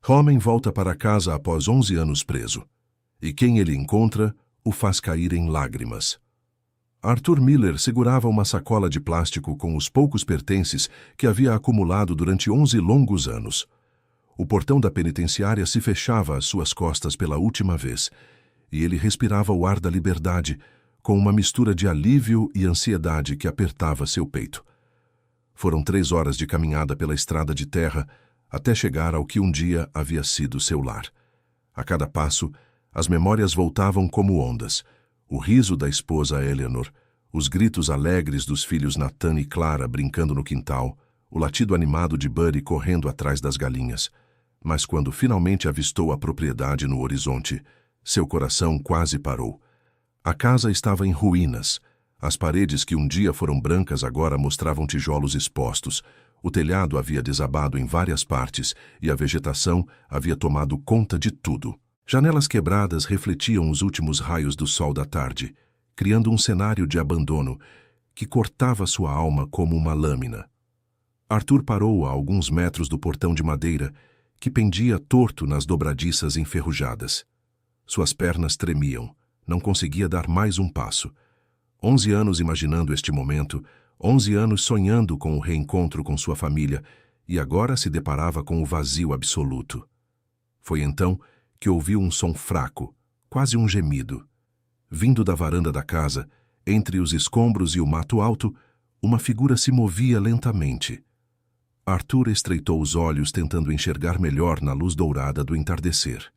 Homem volta para casa após 11 anos preso. E quem ele encontra o faz cair em lágrimas. Arthur Miller segurava uma sacola de plástico com os poucos pertences que havia acumulado durante 11 longos anos. O portão da penitenciária se fechava às suas costas pela última vez, e ele respirava o ar da liberdade, com uma mistura de alívio e ansiedade que apertava seu peito. Foram 3 horas de caminhada pela estrada de terra até chegar ao que um dia havia sido seu lar. A cada passo, as memórias voltavam como ondas. O riso da esposa Eleanor, os gritos alegres dos filhos Nathan e Clara brincando no quintal, o latido animado de Buddy correndo atrás das galinhas. Mas quando finalmente avistou a propriedade no horizonte, seu coração quase parou. A casa estava em ruínas. As paredes que um dia foram brancas agora mostravam tijolos expostos. O telhado havia desabado em várias partes e a vegetação havia tomado conta de tudo. Janelas quebradas refletiam os últimos raios do sol da tarde, criando um cenário de abandono que cortava sua alma como uma lâmina. Arthur parou a alguns metros do portão de madeira que pendia torto nas dobradiças enferrujadas. Suas pernas tremiam, não conseguia dar mais um passo. 11 anos imaginando este momento, 11 anos sonhando com o reencontro com sua família, e agora se deparava com o vazio absoluto. Foi então que ouviu um som fraco, quase um gemido. Vindo da varanda da casa, entre os escombros e o mato alto, uma figura se movia lentamente. Arthur estreitou os olhos tentando enxergar melhor na luz dourada do entardecer.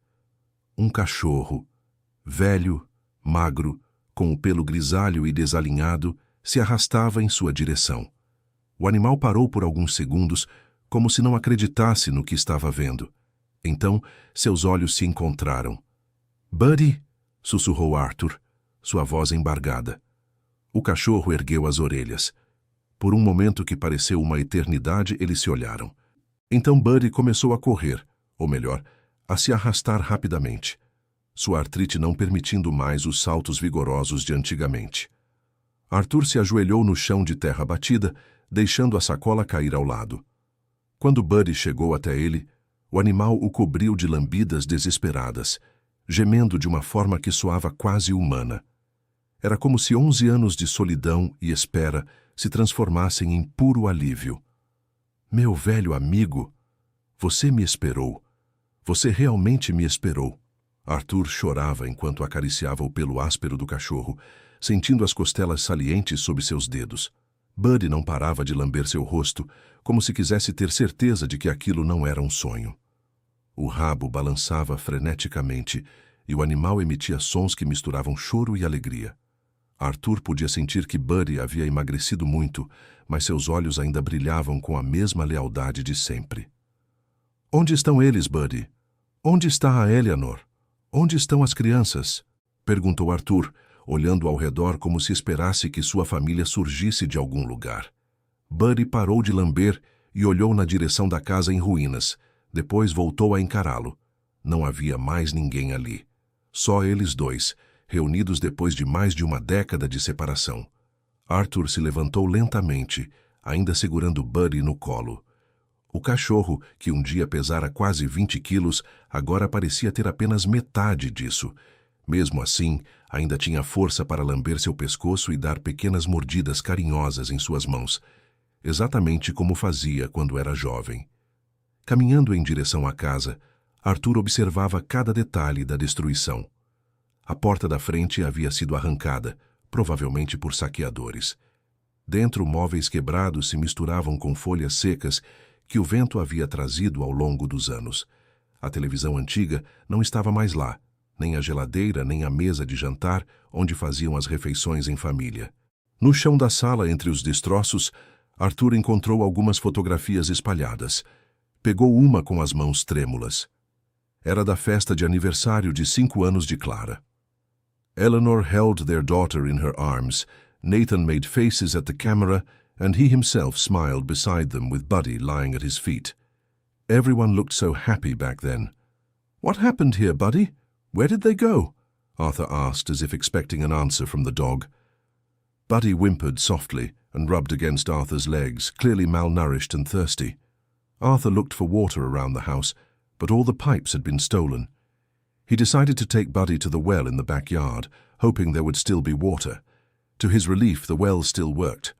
Um cachorro, velho, magro, com o pelo grisalho e desalinhado, se arrastava em sua direção. O animal parou por alguns segundos, como se não acreditasse no que estava vendo. Então, seus olhos se encontraram. "Buddy!" sussurrou Arthur, sua voz embargada. O cachorro ergueu as orelhas. Por um momento que pareceu uma eternidade, eles se olharam. Então Buddy começou a correr, ou melhor, a se arrastar rapidamente, sua artrite não permitindo mais os saltos vigorosos de antigamente. Arthur se ajoelhou no chão de terra batida, deixando a sacola cair ao lado. Quando Buddy chegou até ele, o animal o cobriu de lambidas desesperadas, gemendo de uma forma que soava quase humana. Era como se 11 anos de solidão e espera se transformassem em puro alívio. "Meu velho amigo, você me esperou. Você realmente me esperou." Arthur chorava enquanto acariciava o pelo áspero do cachorro, sentindo as costelas salientes sob seus dedos. Buddy não parava de lamber seu rosto, como se quisesse ter certeza de que aquilo não era um sonho. O rabo balançava freneticamente e o animal emitia sons que misturavam choro e alegria. Arthur podia sentir que Buddy havia emagrecido muito, mas seus olhos ainda brilhavam com a mesma lealdade de sempre. "Onde estão eles, Buddy? Onde está a Eleanor? Onde estão as crianças?" perguntou Arthur, olhando ao redor como se esperasse que sua família surgisse de algum lugar. Buddy parou de lamber e olhou na direção da casa em ruínas. Depois voltou a encará-lo. Não havia mais ninguém ali. Só eles dois, reunidos depois de mais de uma década de separação. Arthur se levantou lentamente, ainda segurando Buddy no colo. O cachorro, que um dia pesara quase 20 quilos, agora parecia ter apenas metade disso. Mesmo assim, ainda tinha força para lamber seu pescoço e dar pequenas mordidas carinhosas em suas mãos, exatamente como fazia quando era jovem. Caminhando em direção à casa, Arthur observava cada detalhe da destruição. A porta da frente havia sido arrancada, provavelmente por saqueadores. Dentro, móveis quebrados se misturavam com folhas secas que o vento havia trazido ao longo dos anos. A televisão antiga não estava mais lá, nem a geladeira, nem a mesa de jantar onde faziam as refeições em família. No chão da sala, entre os destroços, Arthur encontrou algumas fotografias espalhadas. Pegou uma com as mãos trêmulas. Era da festa de aniversário de 5 anos de Clara. Eleanor held their daughter in her arms, Nathan made faces at the camera, and he himself smiled beside them with Buddy lying at his feet. Everyone looked so happy back then. "What happened here, Buddy? Where did they go?" Arthur asked, as if expecting an answer from the dog. Buddy whimpered softly and rubbed against Arthur's legs, clearly malnourished and thirsty. Arthur looked for water around the house, but all the pipes had been stolen. He decided to take Buddy to the well in the backyard, hoping there would still be water. To his relief, the well still worked.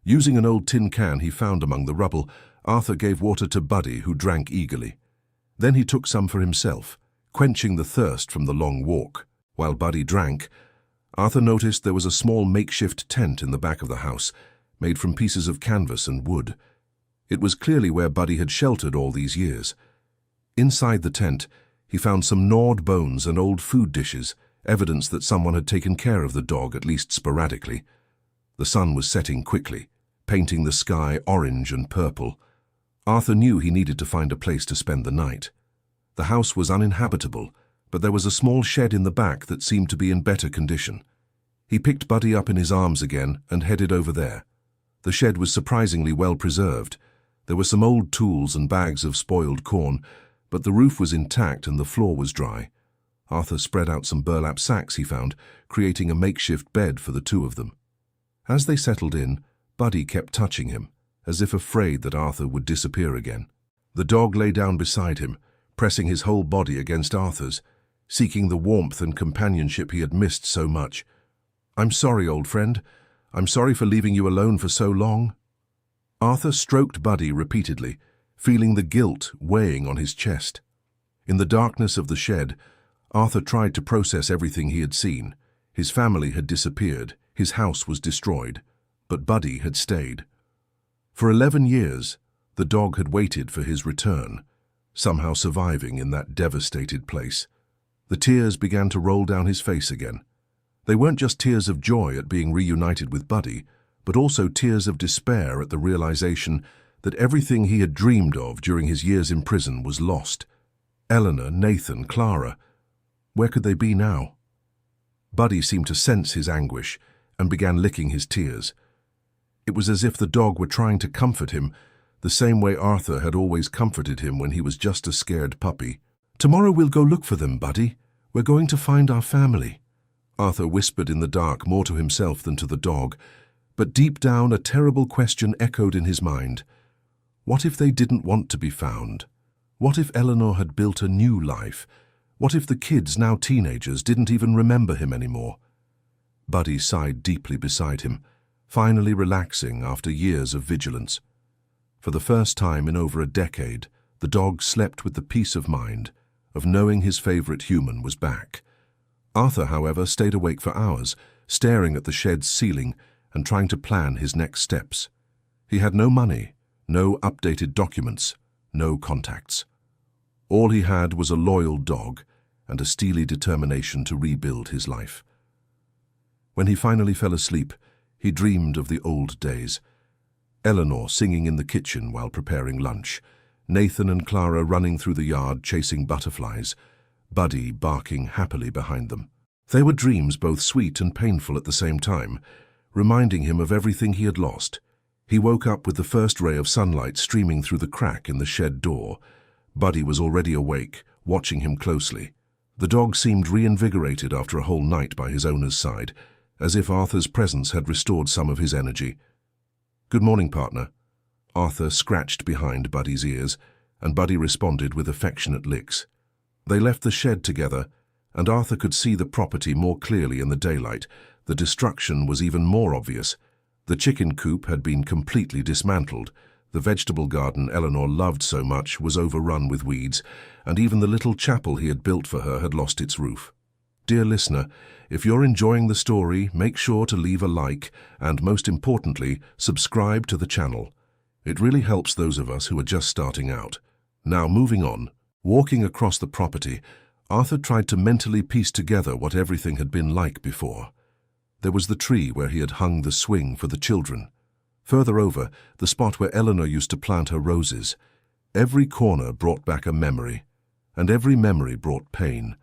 Using an old tin can he found among the rubble, Arthur gave water to Buddy, who drank eagerly. Then he took some for himself, quenching the thirst from the long walk. While Buddy drank, Arthur noticed there was a small makeshift tent in the back of the house, made from pieces of canvas and wood. It was clearly where Buddy had sheltered all these years. Inside the tent, he found some gnawed bones and old food dishes, evidence that someone had taken care of the dog, at least sporadically. The sun was setting quickly, painting the sky orange and purple. Arthur knew he needed to find a place to spend the night. The house was uninhabitable, but there was a small shed in the back that seemed to be in better condition. He picked Buddy up in his arms again and headed over there. The shed was surprisingly well preserved. There were some old tools and bags of spoiled corn, but the roof was intact and the floor was dry. Arthur spread out some burlap sacks he found, creating a makeshift bed for the two of them. As they settled in, Buddy kept touching him, as if afraid that Arthur would disappear again. The dog lay down beside him, pressing his whole body against Arthur's, seeking the warmth and companionship he had missed so much. "I'm sorry, old friend. I'm sorry for leaving you alone for so long." Arthur stroked Buddy repeatedly, feeling the guilt weighing on his chest. In the darkness of the shed, Arthur tried to process everything he had seen. His family had disappeared, his house was destroyed, but Buddy had stayed. For 11 years, the dog had waited for his return, somehow surviving in that devastated place. The tears began to roll down his face again. They weren't just tears of joy at being reunited with Buddy, but also tears of despair at the realization that everything he had dreamed of during his years in prison was lost. Eleanor, Nathan, Clara, where could they be now? Buddy seemed to sense his anguish and began licking his tears. It was as if the dog were trying to comfort him, the same way Arthur had always comforted him when he was just a scared puppy. "Tomorrow we'll go look for them, Buddy. We're going to find our family." Arthur whispered in the dark, more to himself than to the dog, but deep down a terrible question echoed in his mind. What if they didn't want to be found? What if Eleanor had built a new life? What if the kids, now teenagers, didn't even remember him anymore? Buddy sighed deeply beside him, finally relaxing after years of vigilance. For the first time in over a decade, the dog slept with the peace of mind of knowing his favorite human was back. Arthur, however, stayed awake for hours, staring at the shed's ceiling and trying to plan his next steps. He had no money, no updated documents, no contacts. All he had was a loyal dog and a steely determination to rebuild his life. When he finally fell asleep, he dreamed of the old days. Eleanor singing in the kitchen while preparing lunch, Nathan and Clara running through the yard chasing butterflies, Buddy barking happily behind them. They were dreams both sweet and painful at the same time, reminding him of everything he had lost. He woke up with the first ray of sunlight streaming through the crack in the shed door. Buddy was already awake, watching him closely. The dog seemed reinvigorated after a whole night by his owner's side, as if Arthur's presence had restored some of his energy. "Good morning, partner." Arthur scratched behind Buddy's ears, and Buddy responded with affectionate licks. They left the shed together, and Arthur could see the property more clearly in the daylight. The destruction was even more obvious. The chicken coop had been completely dismantled. The vegetable garden Eleanor loved so much was overrun with weeds, and even the little chapel he had built for her had lost its roof. Dear listener, if you're enjoying the story, make sure to leave a like and, most importantly, subscribe to the channel. It really helps those of us who are just starting out. Now, moving on. Walking across the property, Arthur tried to mentally piece together what everything had been like before. There was the tree where he had hung the swing for the children. Further over, the spot where Eleanor used to plant her roses. Every corner brought back a memory, and every memory brought pain.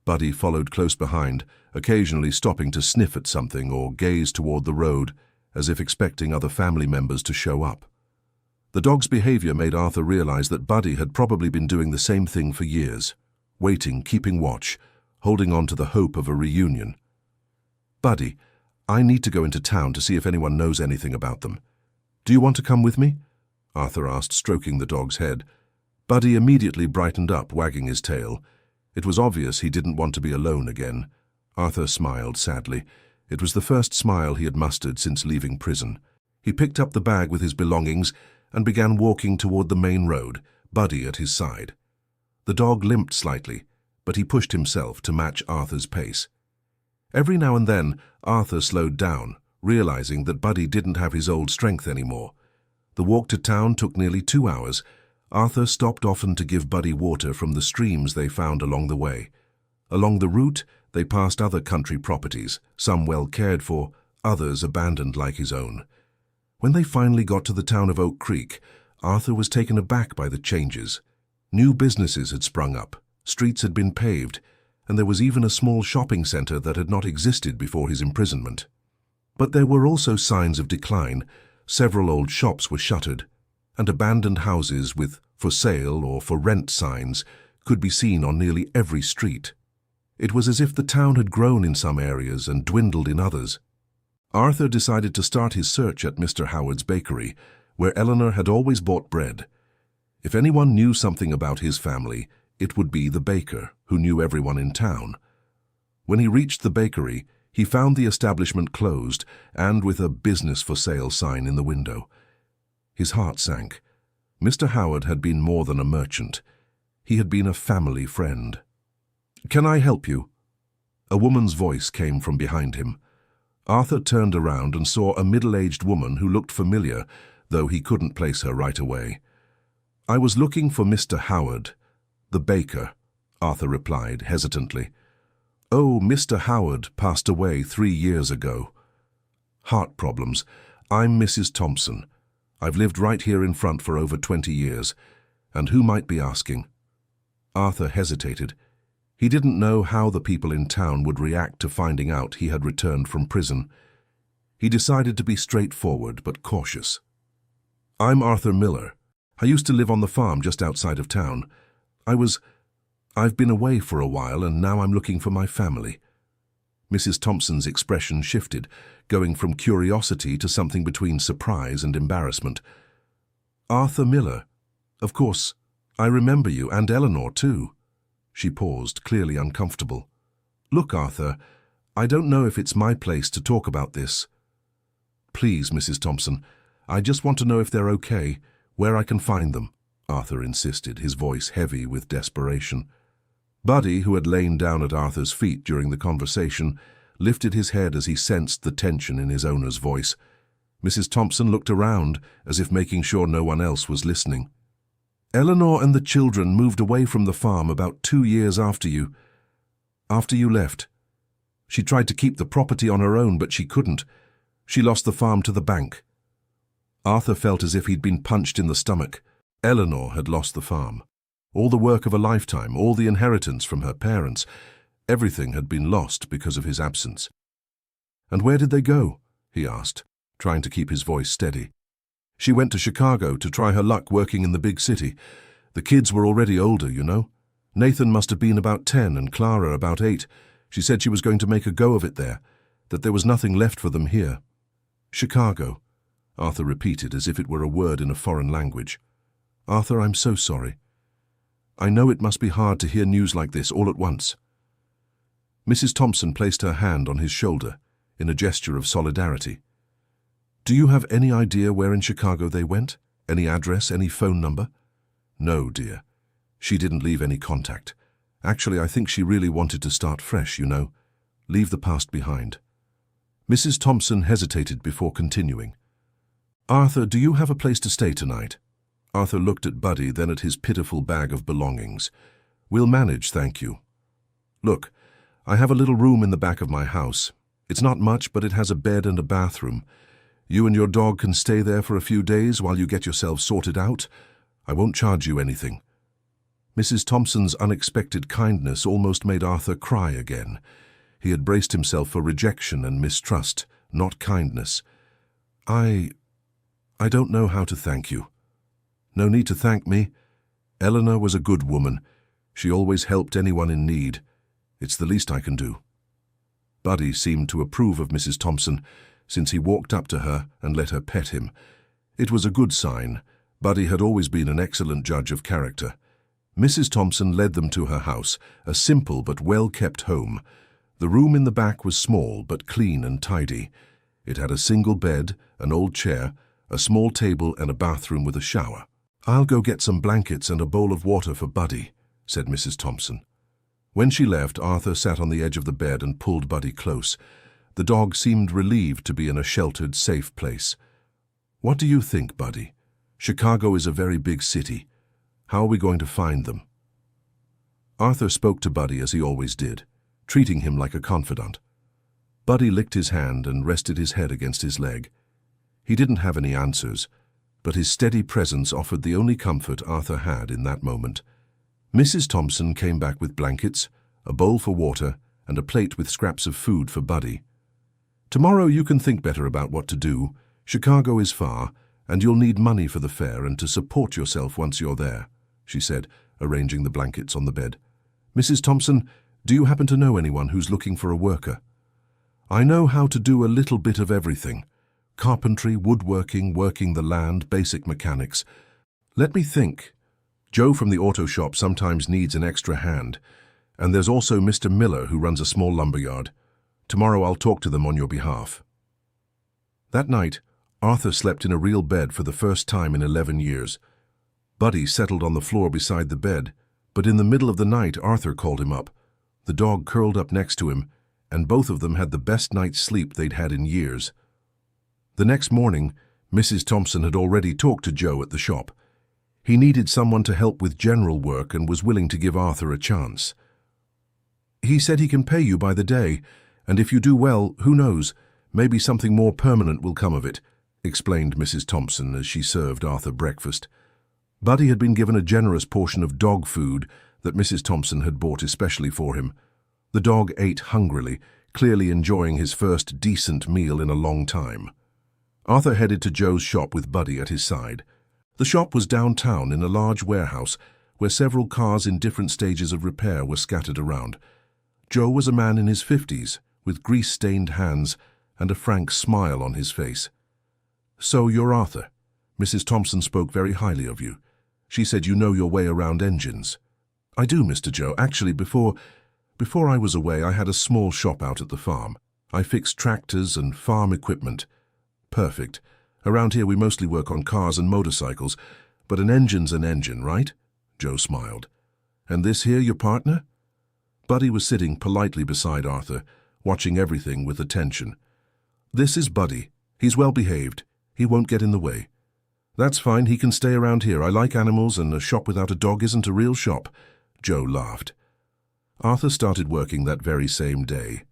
Buddy followed close behind, occasionally stopping to sniff at something or gaze toward the road, as if expecting other family members to show up. The dog's behavior made Arthur realize that Buddy had probably been doing the same thing for years, waiting, keeping watch, holding on to the hope of a reunion. "Buddy, I need to go into town to see if anyone knows anything about them. Do you want to come with me?" Arthur asked, stroking the dog's head. Buddy immediately brightened up, wagging his tail. It was obvious he didn't want to be alone again. Arthur smiled sadly. It was the first smile he had mustered since leaving prison. He picked up the bag with his belongings and began walking toward the main road, Buddy at his side. The dog limped slightly, but he pushed himself to match Arthur's pace. Every now and then, Arthur slowed down, realizing that Buddy didn't have his old strength anymore. The walk to town took nearly 2 hours. Arthur stopped often to give Buddy water from the streams they found along the way. Along the route, they passed other country properties, some well cared for, others abandoned like his own. When they finally got to the town of Oak Creek, Arthur was taken aback by the changes. New businesses had sprung up, streets had been paved, and there was even a small shopping center that had not existed before his imprisonment. But there were also signs of decline. Several old shops were shuttered, and abandoned houses with "for sale" or "for rent" signs could be seen on nearly every street. It was as if the town had grown in some areas and dwindled in others. Arthur decided to start his search at Mr. Howard's bakery, where Eleanor had always bought bread. If anyone knew something about his family, it would be the baker, who knew everyone in town. When he reached the bakery, he found the establishment closed and with a "business for sale" sign in the window. His heart sank. Mr. Howard had been more than a merchant. He had been a family friend. "Can I help you?" A woman's voice came from behind him. Arthur turned around and saw a middle-aged woman who looked familiar, though he couldn't place her right away. "I was looking for Mr. Howard, the baker," Arthur replied hesitantly. "Oh, Mr. Howard passed away 3 years ago." "Heart problems. I'm Mrs. Thompson. I've lived right here in front for over 20 years. And who might be asking?" Arthur hesitated. He didn't know how the people in town would react to finding out he had returned from prison. He decided to be straightforward but cautious. "I'm Arthur Miller. I used to live on the farm just outside of town. I've been away for a while and now I'm looking for my family." Mrs. Thompson's expression shifted, going from curiosity to something between surprise and embarrassment. "Arthur Miller? Of course, I remember you, and Eleanor too." She paused, clearly uncomfortable. "Look, Arthur, I don't know if it's my place to talk about this." "Please, Mrs. Thompson, I just want to know if they're okay, where I can find them," Arthur insisted, his voice heavy with desperation. Buddy, who had lain down at Arthur's feet during the conversation, lifted his head as he sensed the tension in his owner's voice. Mrs. Thompson looked around, as if making sure no one else was listening. "Eleanor and the children moved away from the farm about 2 years after you left. She tried to keep the property on her own, but she couldn't. She lost the farm to the bank." Arthur felt as if he'd been punched in the stomach. Eleanor had lost the farm. All the work of a lifetime, all the inheritance from her parents, everything had been lost because of his absence. "And where did they go?" he asked, trying to keep his voice steady. "She went to Chicago to try her luck working in the big city. The kids were already older, you know. Nathan must have been about 10 and Clara about 8. She said she was going to make a go of it there, that there was nothing left for them here." "Chicago," Arthur repeated as if it were a word in a foreign language. "Arthur, I'm so sorry. I know it must be hard to hear news like this all at once." Mrs. Thompson placed her hand on his shoulder in a gesture of solidarity. "Do you have any idea where in Chicago they went? Any address, any phone number?" "No, dear. She didn't leave any contact. Actually, I think she really wanted to start fresh, you know. Leave the past behind." Mrs. Thompson hesitated before continuing. "Arthur, do you have a place to stay tonight?" Arthur looked at Buddy, then at his pitiful bag of belongings. "We'll manage, thank you. Look, I have a little room in the back of my house. It's not much, but it has a bed and a bathroom. You and your dog can stay there for a few days while you get yourselves sorted out. I won't charge you anything." Mrs. Thompson's unexpected kindness almost made Arthur cry again. He had braced himself for rejection and mistrust, not kindness. I don't know how to thank you." "No need to thank me. Eleanor was a good woman. She always helped anyone in need. It's the least I can do." Buddy seemed to approve of Mrs. Thompson, since he walked up to her and let her pet him. It was a good sign, Buddy had always been an excellent judge of character. Mrs. Thompson led them to her house, a simple but well-kept home. The room in the back was small but clean and tidy. It had a single bed, an old chair, a small table and a bathroom with a shower. "I'll go get some blankets and a bowl of water for Buddy," said Mrs. Thompson. When she left, Arthur sat on the edge of the bed and pulled Buddy close. The dog seemed relieved to be in a sheltered, safe place. "What do you think, Buddy? Chicago is a very big city. How are we going to find them?" Arthur spoke to Buddy as he always did, treating him like a confidant. Buddy licked his hand and rested his head against his leg. He didn't have any answers, but his steady presence offered the only comfort Arthur had in that moment. Mrs. Thompson came back with blankets, a bowl for water, and a plate with scraps of food for Buddy. "Tomorrow you can think better about what to do. Chicago is far, and you'll need money for the fare and to support yourself once you're there," she said, arranging the blankets on the bed. "Mrs. Thompson, do you happen to know anyone who's looking for a worker?" "I know how to do a little bit of everything. Carpentry, woodworking, working the land, basic mechanics. Let me think. Joe from the auto shop sometimes needs an extra hand. And there's also Mr. Miller who runs a small lumberyard. Tomorrow I'll talk to them on your behalf." That night, Arthur slept in a real bed for the first time in 11 years. Buddy settled on the floor beside the bed, but in the middle of the night Arthur called him up. The dog curled up next to him, and both of them had the best night's sleep they'd had in years. The next morning, Mrs. Thompson had already talked to Joe at the shop. He needed someone to help with general work and was willing to give Arthur a chance. "He said he can pay you by the day, and if you do well, who knows, maybe something more permanent will come of it," explained Mrs. Thompson as she served Arthur breakfast. Buddy had been given a generous portion of dog food that Mrs. Thompson had bought especially for him. The dog ate hungrily, clearly enjoying his first decent meal in a long time. Arthur headed to Joe's shop with Buddy at his side. The shop was downtown in a large warehouse where several cars in different stages of repair were scattered around. Joe was a man in his 50s, with grease-stained hands and a frank smile on his face. "So you're Arthur. Mrs. Thompson spoke very highly of you. She said you know your way around engines." "I do, Mr. Joe. Actually, before I was away, I had a small shop out at the farm. I fixed tractors and farm equipment." "Perfect. Around here we mostly work on cars and motorcycles, but an engine's an engine, right?" Joe smiled. "And this here your partner?" Buddy was sitting politely beside Arthur, watching everything with attention. "This is Buddy. He's well behaved. He won't get in the way." "That's fine. He can stay around here. I like animals, and a shop without a dog isn't a real shop." Joe laughed. Arthur started working that very same day.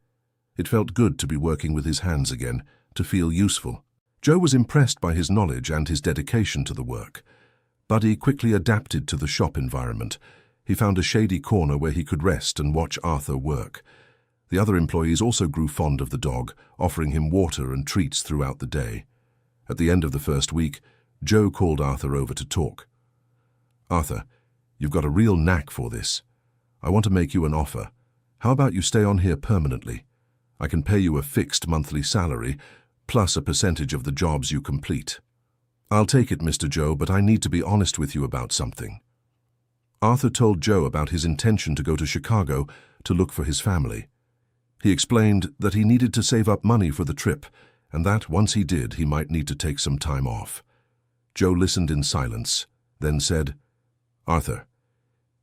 It felt good to be working with his hands again, to feel useful. Joe was impressed by his knowledge and his dedication to the work. Buddy quickly adapted to the shop environment. He found a shady corner where he could rest and watch Arthur work. The other employees also grew fond of the dog, offering him water and treats throughout the day. At the end of the first week, Joe called Arthur over to talk. "Arthur, you've got a real knack for this. I want to make you an offer. How about you stay on here permanently? I can pay you a fixed monthly salary, plus a percentage of the jobs you complete." "I'll take it, Mr. Joe, but I need to be honest with you about something." Arthur told Joe about his intention to go to Chicago to look for his family. He explained that he needed to save up money for the trip, and that, once he did, he might need to take some time off. Joe listened in silence, then said, "Arthur,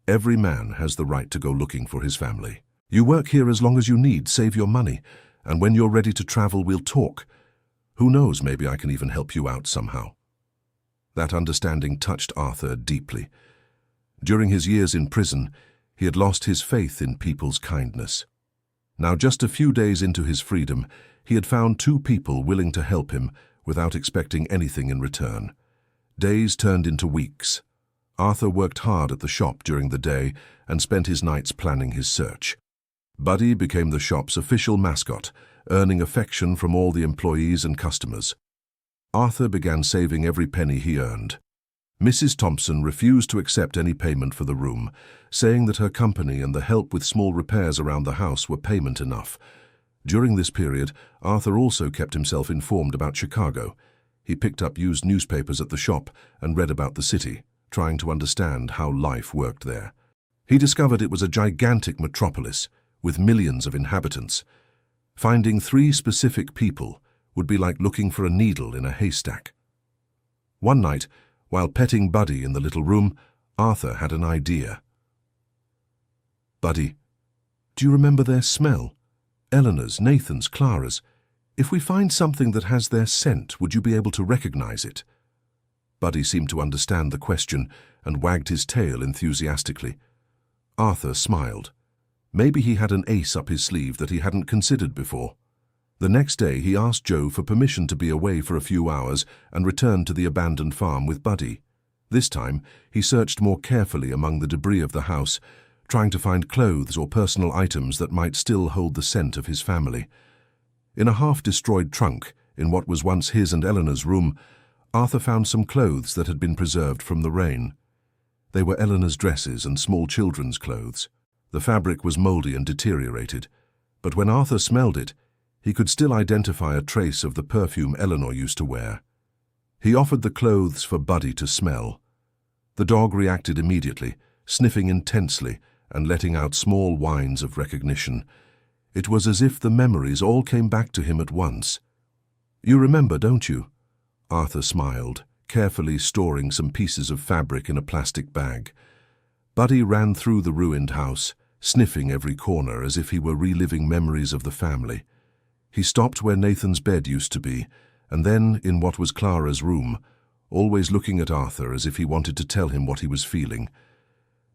every man has the right to go looking for his family. You work here as long as you need, save your money, and when you're ready to travel, we'll talk. Who knows, maybe I can even help you out somehow." That understanding touched Arthur deeply. During his years in prison, he had lost his faith in people's kindness. Now, just a few days into his freedom, he had found two people willing to help him without expecting anything in return. Days turned into weeks. Arthur worked hard at the shop during the day and spent his nights planning his search. Buddy became the shop's official mascot, earning affection from all the employees and customers. Arthur began saving every penny he earned. Mrs. Thompson refused to accept any payment for the room, saying that her company and the help with small repairs around the house were payment enough. During this period, Arthur also kept himself informed about Chicago. He picked up used newspapers at the shop and read about the city, trying to understand how life worked there. He discovered it was a gigantic metropolis with millions of inhabitants. Finding 3 specific people would be like looking for a needle in a haystack. One night, while petting Buddy in the little room, Arthur had an idea. "Buddy, do you remember their smell? Eleanor's, Nathan's, Clara's. If we find something that has their scent, would you be able to recognize it?" Buddy seemed to understand the question and wagged his tail enthusiastically. Arthur smiled. Maybe he had an ace up his sleeve that he hadn't considered before. The next day he asked Joe for permission to be away for a few hours and returned to the abandoned farm with Buddy. This time he searched more carefully among the debris of the house, trying to find clothes or personal items that might still hold the scent of his family. In a half-destroyed trunk, in what was once his and Eleanor's room, Arthur found some clothes that had been preserved from the rain. They were Eleanor's dresses and small children's clothes. The fabric was moldy and deteriorated, but when Arthur smelled it, he could still identify a trace of the perfume Eleanor used to wear. He offered the clothes for Buddy to smell. The dog reacted immediately, sniffing intensely and letting out small whines of recognition. It was as if the memories all came back to him at once. "You remember, don't you?" Arthur smiled, carefully storing some pieces of fabric in a plastic bag. Buddy ran through the ruined house, sniffing every corner as if he were reliving memories of the family. He stopped where Nathan's bed used to be, and then in what was Clara's room, always looking at Arthur as if he wanted to tell him what he was feeling.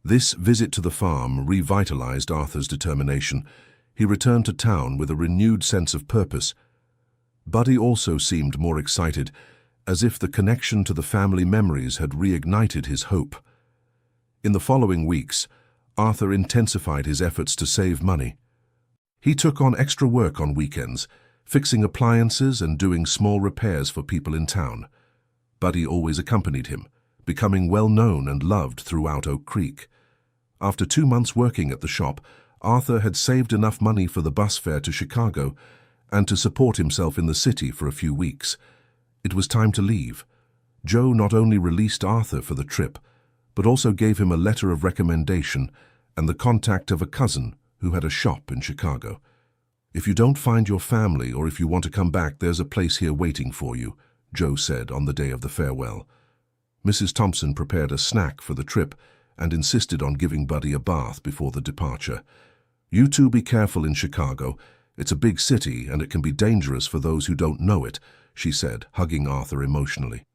This visit to the farm revitalized Arthur's determination. He returned to town with a renewed sense of purpose. Buddy also seemed more excited, as if the connection to the family memories had reignited his hope. In the following weeks, Arthur intensified his efforts to save money. He took on extra work on weekends, fixing appliances and doing small repairs for people in town. Buddy always accompanied him, becoming well known and loved throughout Oak Creek. After 2 months working at the shop, Arthur had saved enough money for the bus fare to Chicago and to support himself in the city for a few weeks. It was time to leave. Joe not only released Arthur for the trip, but also gave him a letter of recommendation and the contact of a cousin who had a shop in Chicago. "If you don't find your family or if you want to come back, there's a place here waiting for you," Joe said on the day of the farewell. Mrs. Thompson prepared a snack for the trip and insisted on giving Buddy a bath before the departure. "You two be careful in Chicago. It's a big city and it can be dangerous for those who don't know it," she said, hugging Arthur emotionally.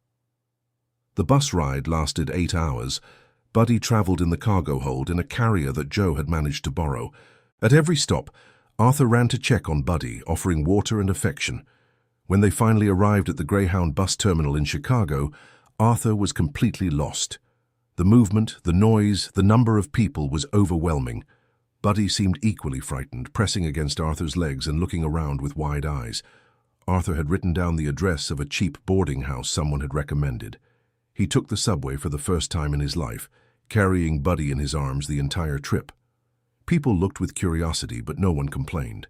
The bus ride lasted 8 hours. Buddy traveled in the cargo hold in a carrier that Joe had managed to borrow. At every stop, Arthur ran to check on Buddy, offering water and affection. When they finally arrived at the Greyhound bus terminal in Chicago, Arthur was completely lost. The movement, the noise, the number of people was overwhelming. Buddy seemed equally frightened, pressing against Arthur's legs and looking around with wide eyes. Arthur had written down the address of a cheap boarding house someone had recommended. He took the subway for the first time in his life, carrying Buddy in his arms the entire trip. People looked with curiosity, but no one complained.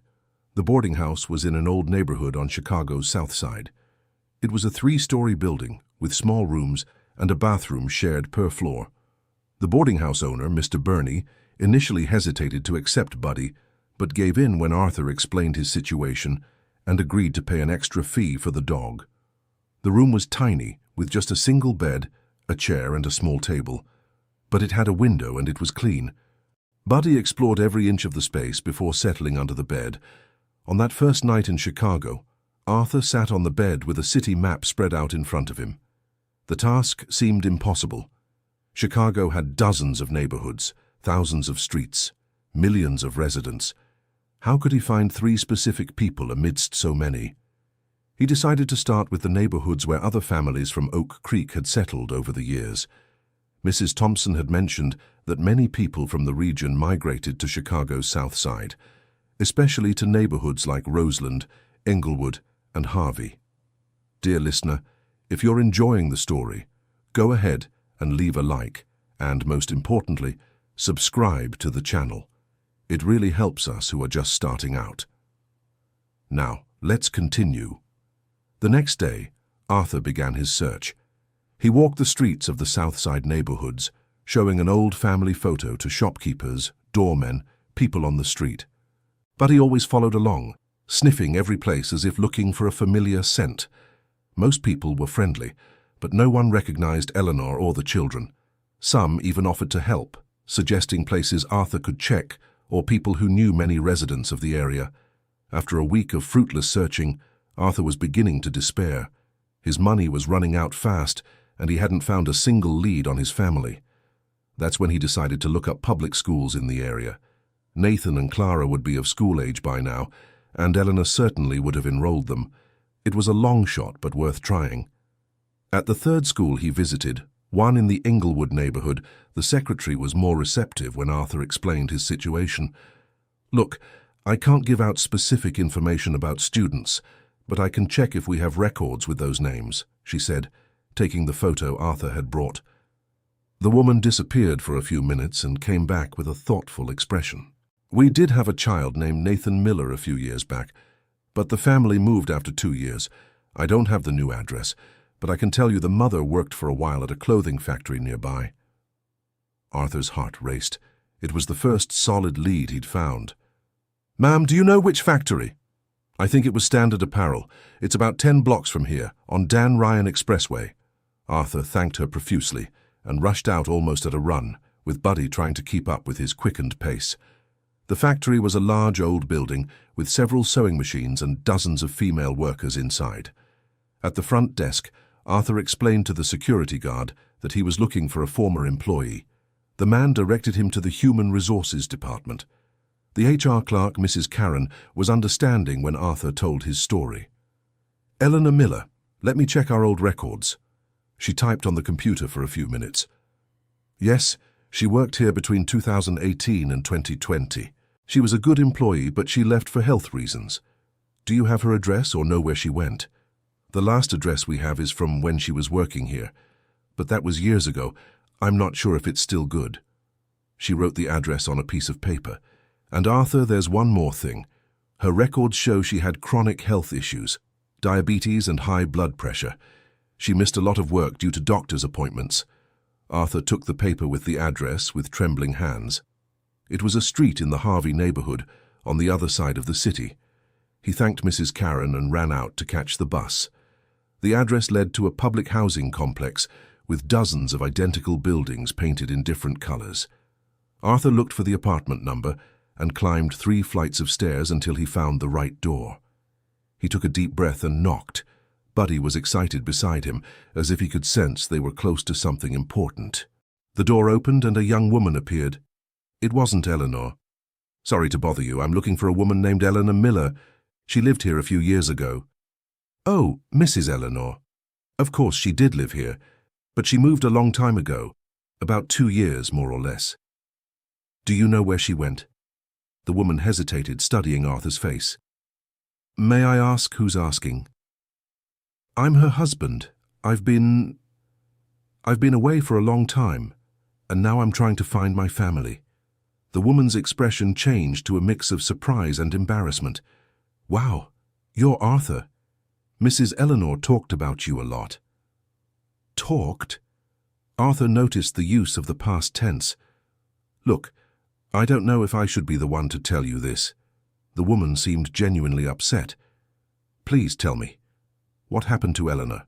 The boarding house was in an old neighborhood on Chicago's south side. It was a 3-story building with small rooms and a bathroom shared per floor. The boarding house owner, Mr. Burney, initially hesitated to accept Buddy, but gave in when Arthur explained his situation and agreed to pay an extra fee for the dog. The room was tiny, with just a single bed, a chair and a small table, but it had a window and it was clean. Buddy explored every inch of the space before settling under the bed. On that first night in Chicago, Arthur sat on the bed with a city map spread out in front of him. The task seemed impossible. Chicago had dozens of neighborhoods, thousands of streets, millions of residents. How could he find 3 specific people amidst so many? He decided to start with the neighborhoods where other families from Oak Creek had settled over the years. Mrs. Thompson had mentioned that many people from the region migrated to Chicago's south side, especially to neighborhoods like Roseland, Englewood, and Harvey. Dear listener, if you're enjoying the story, go ahead and leave a like, and most importantly, subscribe to the channel. It really helps us who are just starting out. Now, let's continue. The next day, Arthur began his search. He walked the streets of the South Side neighborhoods, showing an old family photo to shopkeepers, doormen, people on the street. Buddy always followed along, sniffing every place as if looking for a familiar scent. Most people were friendly, but no one recognized Eleanor or the children. Some even offered to help, suggesting places Arthur could check or people who knew many residents of the area. After a week of fruitless searching, Arthur was beginning to despair. His money was running out fast, and he hadn't found a single lead on his family. That's when he decided to look up public schools in the area. Nathan and Clara would be of school age by now, and Eleanor certainly would have enrolled them. It was a long shot, but worth trying. At the third school he visited, one in the Inglewood neighborhood, the secretary was more receptive when Arthur explained his situation. "Look, I can't give out specific information about students, but I can check if we have records with those names," she said, taking the photo Arthur had brought. The woman disappeared for a few minutes and came back with a thoughtful expression. "We did have a child named Nathan Miller a few years back, but the family moved after 2 years. I don't have the new address, but I can tell you the mother worked for a while at a clothing factory nearby." Arthur's heart raced. It was the first solid lead he'd found. "Ma'am, do you know which factory?" "I think it was Standard Apparel. It's about 10 blocks from here, on Dan Ryan Expressway." Arthur thanked her profusely and rushed out almost at a run, with Buddy trying to keep up with his quickened pace. The factory was a large old building with several sewing machines and dozens of female workers inside. At the front desk, Arthur explained to the security guard that he was looking for a former employee. The man directed him to the Human Resources Department. The HR clerk, Mrs. Karen, was understanding when Arthur told his story. "Eleanor Miller, let me check our old records." She typed on the computer for a few minutes. "Yes, she worked here between 2018 and 2020. She was a good employee, but she left for health reasons. Do you have her address or know where she went?" "The last address we have is from when she was working here, but that was years ago. I'm not sure if it's still good." She wrote the address on a piece of paper. "And Arthur, there's one more thing. Her records show she had chronic health issues, diabetes and high blood pressure. She missed a lot of work due to doctor's appointments." Arthur took the paper with the address with trembling hands. It was a street in the Harvey neighborhood, on the other side of the city. He thanked Mrs. Karen and ran out to catch the bus. The address led to a public housing complex with dozens of identical buildings painted in different colors. Arthur looked for the apartment number and climbed 3 flights of stairs until he found the right door. He took a deep breath and knocked. Buddy was excited beside him, as if he could sense they were close to something important. The door opened and a young woman appeared. It wasn't Eleanor. "Sorry to bother you, I'm looking for a woman named Eleanor Miller. She lived here a few years ago." "Oh, Mrs. Eleanor. Of course she did live here, but she moved a long time ago, about 2 years more or less." "Do you know where she went?" The woman hesitated, studying Arthur's face. "May I ask who's asking?" "I'm her husband. I've been away for a long time, and now I'm trying to find my family." The woman's expression changed to a mix of surprise and embarrassment. "Wow, you're Arthur. Mrs. Eleanor talked about you a lot." "Talked?" Arthur noticed the use of the past tense. "Look, I don't know if I should be the one to tell you this." The woman seemed genuinely upset. "Please tell me. What happened to Eleanor?"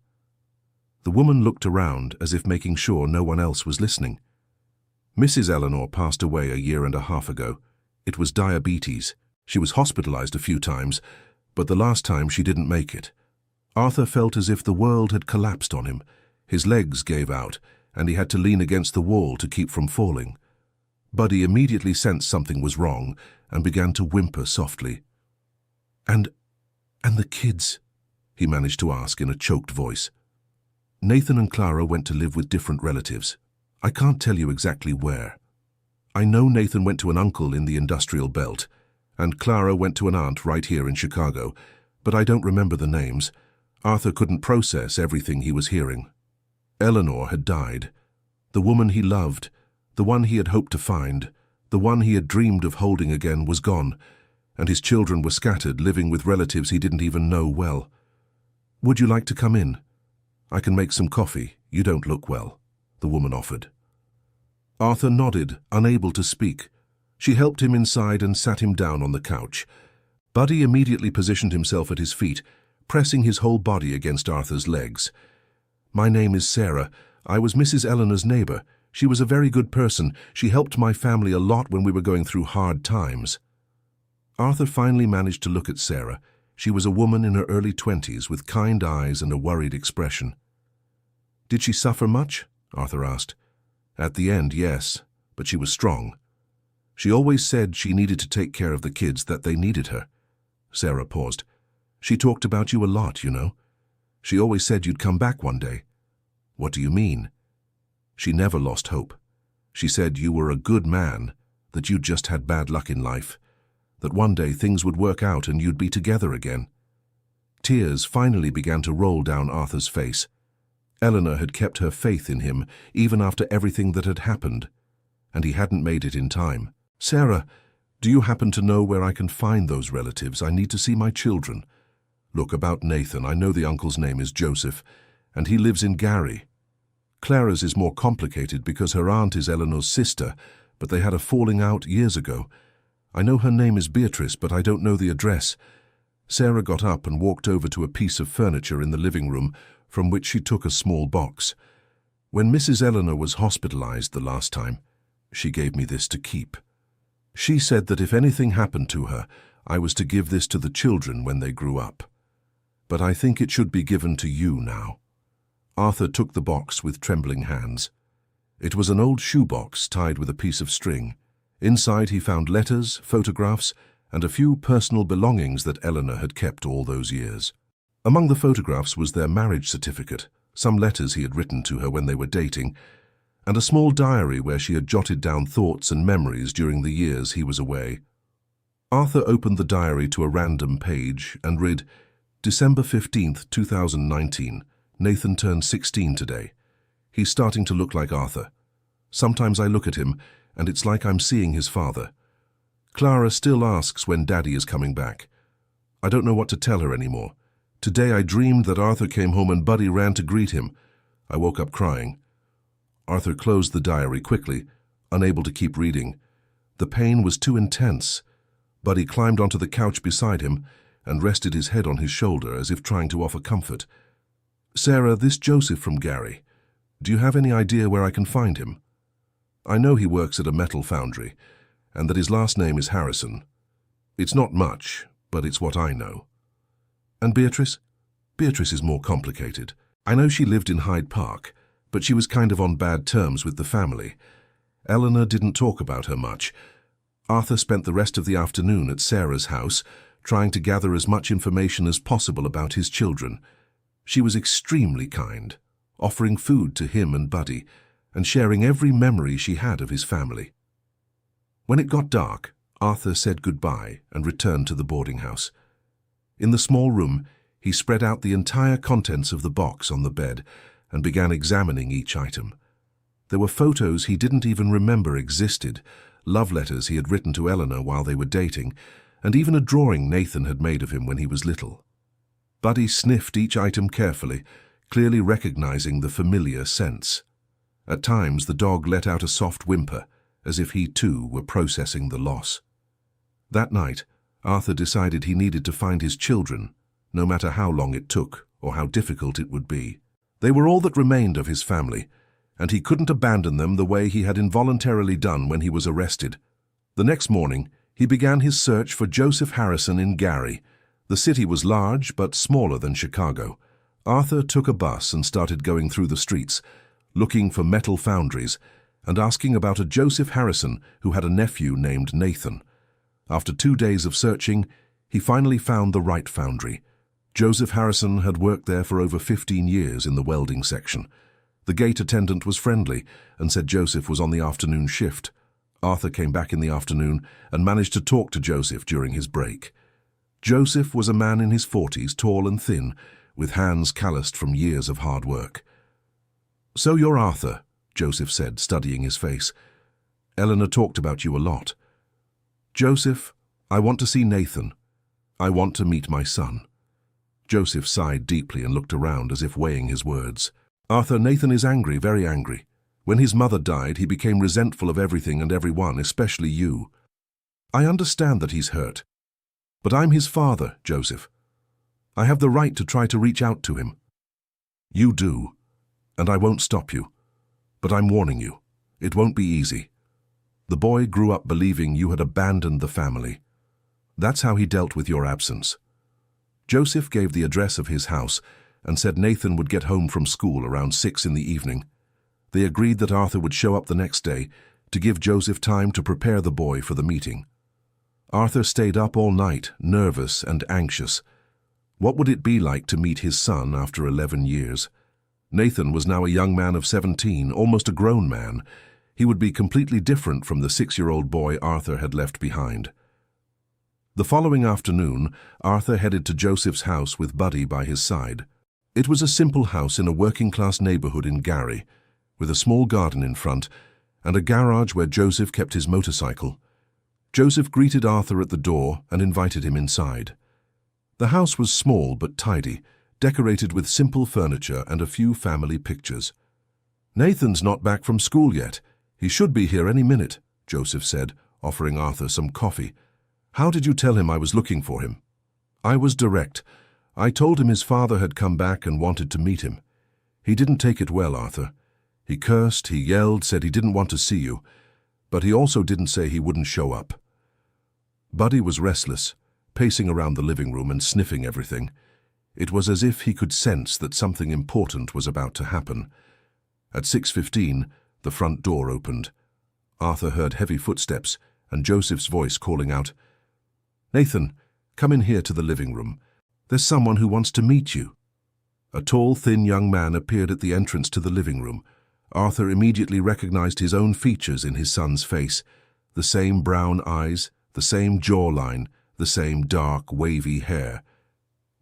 The woman looked around as if making sure no one else was listening. "Mrs. Eleanor passed away 1.5 years ago. It was diabetes. She was hospitalized a few times, but the last time she didn't make it." Arthur felt as if the world had collapsed on him. His legs gave out, and he had to lean against the wall to keep from falling. Buddy immediately sensed something was wrong and began to whimper softly. And the kids?" he managed to ask in a choked voice. "Nathan and Clara went to live with different relatives. I can't tell you exactly where. I know Nathan went to an uncle in the industrial belt, and Clara went to an aunt right here in Chicago, but I don't remember the names. Arthur couldn't process everything he was hearing. Eleanor had died. The woman he loved, the one he had hoped to find, the one he had dreamed of holding again, was gone, and his children were scattered, living with relatives he didn't even know well. Would you like to come in? I can make some coffee. You don't look well, the woman offered. Arthur nodded, unable to speak. She helped him inside and sat him down on the couch. Buddy immediately positioned himself at his feet, pressing his whole body against Arthur's legs. My name is Sarah. I was Mrs. Eleanor's neighbor. She was a very good person. She helped my family a lot when we were going through hard times. Arthur finally managed to look at Sarah. She was a woman in her early 20s with kind eyes and a worried expression. Did she suffer much? Arthur asked. At the end, yes, but she was strong. She always said she needed to take care of the kids, that they needed her. Sarah paused. She talked about you a lot, you know. She always said you'd come back one day. What do you mean? She never lost hope. She said you were a good man, that you'd just had bad luck in life, that one day things would work out and you'd be together again. Tears finally began to roll down Arthur's face. Eleanor had kept her faith in him even after everything that had happened, and he hadn't made it in time. Sarah, do you happen to know where I can find those relatives? I need to see my children. Look, about Nathan, I know the uncle's name is Joseph, and he lives in Gary. Clara's is more complicated because her aunt is Eleanor's sister, but they had a falling out years ago. I know her name is Beatrice, but I don't know the address. Sarah got up and walked over to a piece of furniture in the living room, from which she took a small box. When Mrs. Eleanor was hospitalized the last time, she gave me this to keep. She said that if anything happened to her, I was to give this to the children when they grew up. But I think it should be given to you now. Arthur took the box with trembling hands. It was an old shoebox tied with a piece of string. Inside he found letters, photographs, and a few personal belongings that Eleanor had kept all those years. Among the photographs was their marriage certificate, some letters he had written to her when they were dating, and a small diary where she had jotted down thoughts and memories during the years he was away. Arthur opened the diary to a random page and read, December 15th, 2019. Nathan turned 16 today. He's starting to look like Arthur. Sometimes I look at him, and it's like I'm seeing his father. Clara still asks when Daddy is coming back. I don't know what to tell her anymore. Today I dreamed that Arthur came home and Buddy ran to greet him. I woke up crying. Arthur closed the diary quickly, unable to keep reading. The pain was too intense. Buddy climbed onto the couch beside him and rested his head on his shoulder as if trying to offer comfort. Sarah, this Joseph from Gary. Do you have any idea where I can find him? I know he works at a metal foundry, and that his last name is Harrison. It's not much, but it's what I know. And Beatrice? Beatrice is more complicated. I know she lived in Hyde Park, but she was kind of on bad terms with the family. Eleanor didn't talk about her much. Arthur spent the rest of the afternoon at Sarah's house, trying to gather as much information as possible about his children. She was extremely kind, offering food to him and Buddy, and sharing every memory she had of his family. When it got dark, Arthur said goodbye and returned to the boarding house. In the small room, he spread out the entire contents of the box on the bed and began examining each item. There were photos he didn't even remember existed, love letters he had written to Eleanor while they were dating, and even a drawing Nathan had made of him when he was little. Buddy sniffed each item carefully, clearly recognizing the familiar scents. At times, the dog let out a soft whimper, as if he too were processing the loss. That night, Arthur decided he needed to find his children, no matter how long it took or how difficult it would be. They were all that remained of his family, and he couldn't abandon them the way he had involuntarily done when he was arrested. The next morning, he began his search for Joseph Harrison in Gary. The city was large but smaller than Chicago. Arthur took a bus and started going through the streets, looking for metal foundries and asking about a Joseph Harrison who had a nephew named Nathan. After 2 days of searching, he finally found the right foundry. Joseph Harrison had worked there for over 15 years in the welding section. The gate attendant was friendly and said Joseph was on the afternoon shift. Arthur came back in the afternoon and managed to talk to Joseph during his break. Joseph was a man in his 40s, tall and thin, with hands calloused from years of hard work. "So you're Arthur," Joseph said, studying his face. "Eleanor talked about you a lot." "Joseph, I want to see Nathan. I want to meet my son." Joseph sighed deeply and looked around as if weighing his words. Arthur, Nathan is angry, very angry. When his mother died, he became resentful of everything and everyone, especially you. I understand that he's hurt. But I'm his father, Joseph. I have the right to try to reach out to him. You do, and I won't stop you. But I'm warning you, it won't be easy. The boy grew up believing you had abandoned the family. That's how he dealt with your absence. Joseph gave the address of his house and said Nathan would get home from school around 6 in the evening. They agreed that Arthur would show up the next day to give Joseph time to prepare the boy for the meeting. Arthur stayed up all night, nervous and anxious. What would it be like to meet his son after 11 years? Nathan was now a young man of 17, almost a grown man. He would be completely different from the 6-year-old boy Arthur had left behind. The following afternoon, Arthur headed to Joseph's house with Buddy by his side. It was a simple house in a working-class neighborhood in Gary, with a small garden in front and a garage where Joseph kept his motorcycle. Joseph greeted Arthur at the door and invited him inside. The house was small but tidy, decorated with simple furniture and a few family pictures. Nathan's not back from school yet. He should be here any minute, Joseph said, offering Arthur some coffee. How did you tell him I was looking for him? I was direct. I told him his father had come back and wanted to meet him. He didn't take it well, Arthur. He cursed, he yelled, said he didn't want to see you, but he also didn't say he wouldn't show up. Buddy was restless, pacing around the living room and sniffing everything. It was as if he could sense that something important was about to happen. At 6:15, the front door opened. Arthur heard heavy footsteps and Joseph's voice calling out, "Nathan, come in here to the living room. There's someone who wants to meet you." A tall, thin young man appeared at the entrance to the living room. Arthur immediately recognized his own features in his son's face. The same brown eyes, the same jawline, the same dark, wavy hair.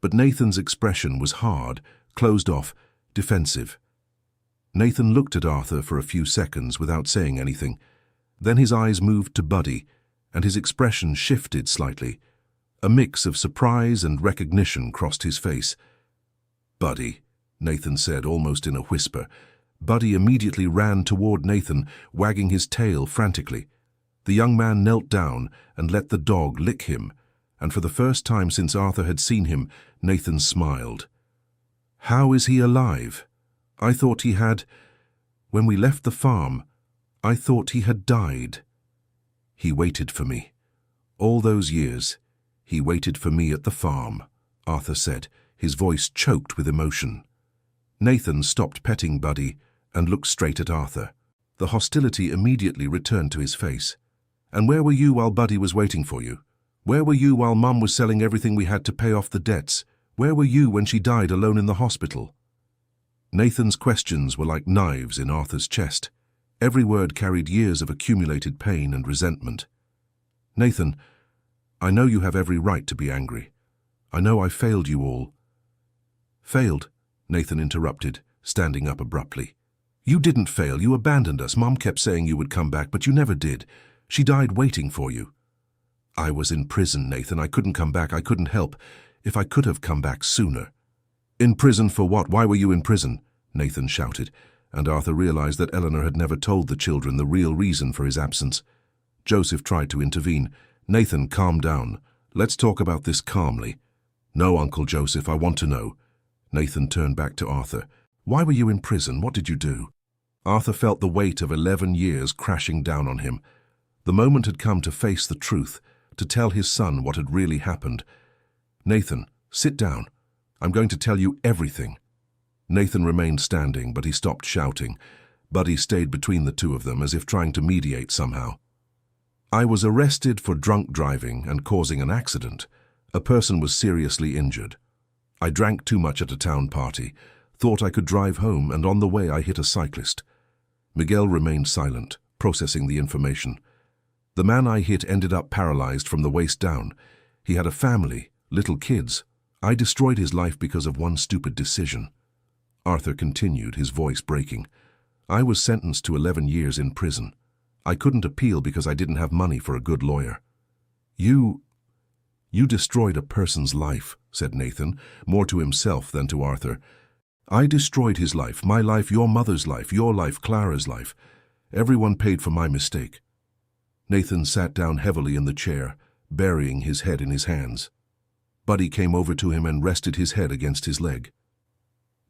But Nathan's expression was hard, closed off, defensive. Nathan looked at Arthur for a few seconds without saying anything. Then his eyes moved to Buddy, and his expression shifted slightly. A mix of surprise and recognition crossed his face. "Buddy," Nathan said almost in a whisper. Buddy immediately ran toward Nathan, wagging his tail frantically. The young man knelt down and let the dog lick him, and for the first time since Arthur had seen him, Nathan smiled. "How is he alive? I thought he had... When we left the farm, I thought he had died." "He waited for me. All those years, he waited for me at the farm," Arthur said, his voice choked with emotion. Nathan stopped petting Buddy and looked straight at Arthur. The hostility immediately returned to his face. "And where were you while Buddy was waiting for you? Where were you while Mum was selling everything we had to pay off the debts? Where were you when she died alone in the hospital?" Nathan's questions were like knives in Arthur's chest. Every word carried years of accumulated pain and resentment. "Nathan, I know you have every right to be angry. I know I failed you all." "Failed?" Nathan interrupted, standing up abruptly. "You didn't fail. You abandoned us. Mom kept saying you would come back, but you never did. She died waiting for you." "I was in prison, Nathan. I couldn't come back. I couldn't help. If I could have come back sooner." "In prison for what? Why were you in prison?" Nathan shouted, and Arthur realized that Eleanor had never told the children the real reason for his absence. Joseph tried to intervene. "Nathan, calm down. Let's talk about this calmly." "No, Uncle Joseph, I want to know." Nathan turned back to Arthur. "Why were you in prison? What did you do?" Arthur felt the weight of 11 years crashing down on him. The moment had come to face the truth, to tell his son what had really happened. "Nathan, sit down. I'm going to tell you everything." Nathan remained standing, but he stopped shouting. Buddy stayed between the two of them, as if trying to mediate somehow. "I was arrested for drunk driving and causing an accident. A person was seriously injured. I drank too much at a town party, thought I could drive home, and on the way I hit a cyclist." Miguel remained silent, processing the information. "The man I hit ended up paralyzed from the waist down. He had a family, little kids. I destroyed his life because of one stupid decision." Arthur continued, his voice breaking. "I was sentenced to 11 years in prison. I couldn't appeal because I didn't have money for a good lawyer." You You destroyed a person's life, said Nathan, more to himself than to Arthur. I destroyed his life, my life, your mother's life, your life, Clara's life. Everyone paid for my mistake. Nathan sat down heavily in the chair, burying his head in his hands. Buddy came over to him and rested his head against his leg.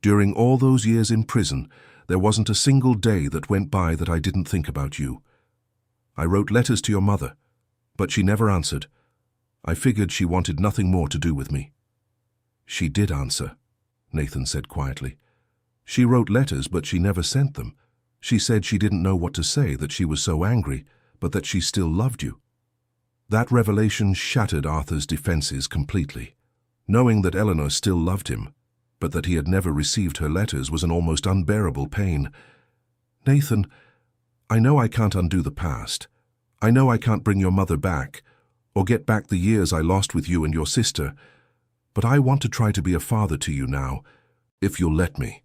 During all those years in prison, there wasn't a single day that went by that I didn't think about you. I wrote letters to your mother, but she never answered. I figured she wanted nothing more to do with me. She did answer, Nathan said quietly. She wrote letters, but she never sent them. She said she didn't know what to say, that she was so angry, but that she still loved you. That revelation shattered Arthur's defenses completely. Knowing that Eleanor still loved him, but that he had never received her letters, was an almost unbearable pain. Nathan, I know I can't undo the past. I know I can't bring your mother back, or get back the years I lost with you and your sister, but I want to try to be a father to you now, if you'll let me.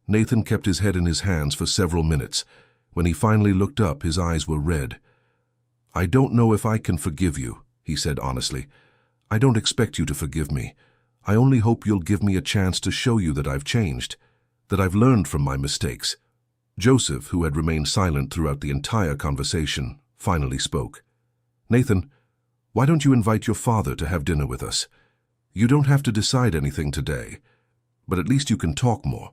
Nathan kept his head in his hands for several minutes. When he finally looked up, his eyes were red. I don't know if I can forgive you, he said honestly. I don't expect you to forgive me. I only hope you'll give me a chance to show you that I've changed, that I've learned from my mistakes. Joseph, who had remained silent throughout the entire conversation, finally spoke. Nathan, why don't you invite your father to have dinner with us? You don't have to decide anything today, but at least you can talk more.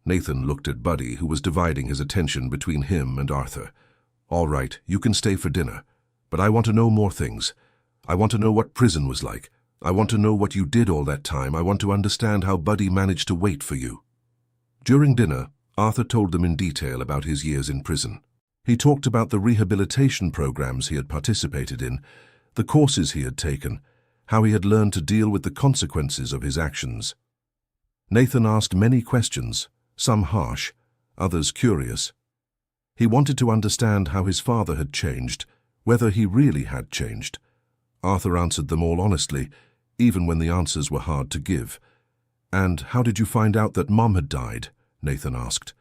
Nathan looked at Buddy, who was dividing his attention between him and Arthur. All right, you can stay for dinner, but I want to know more things. I want to know what prison was like. I want to know what you did all that time. I want to understand how Buddy managed to wait for you. During dinner, Arthur told them in detail about his years in prison. He talked about the rehabilitation programs he had participated in, the courses he had taken, how he had learned to deal with the consequences of his actions. Nathan asked many questions, some harsh, others curious. He wanted to understand how his father had changed, whether he really had changed. Arthur answered them all honestly, even when the answers were hard to give. And how did you find out that Mom had died? Nathan asked.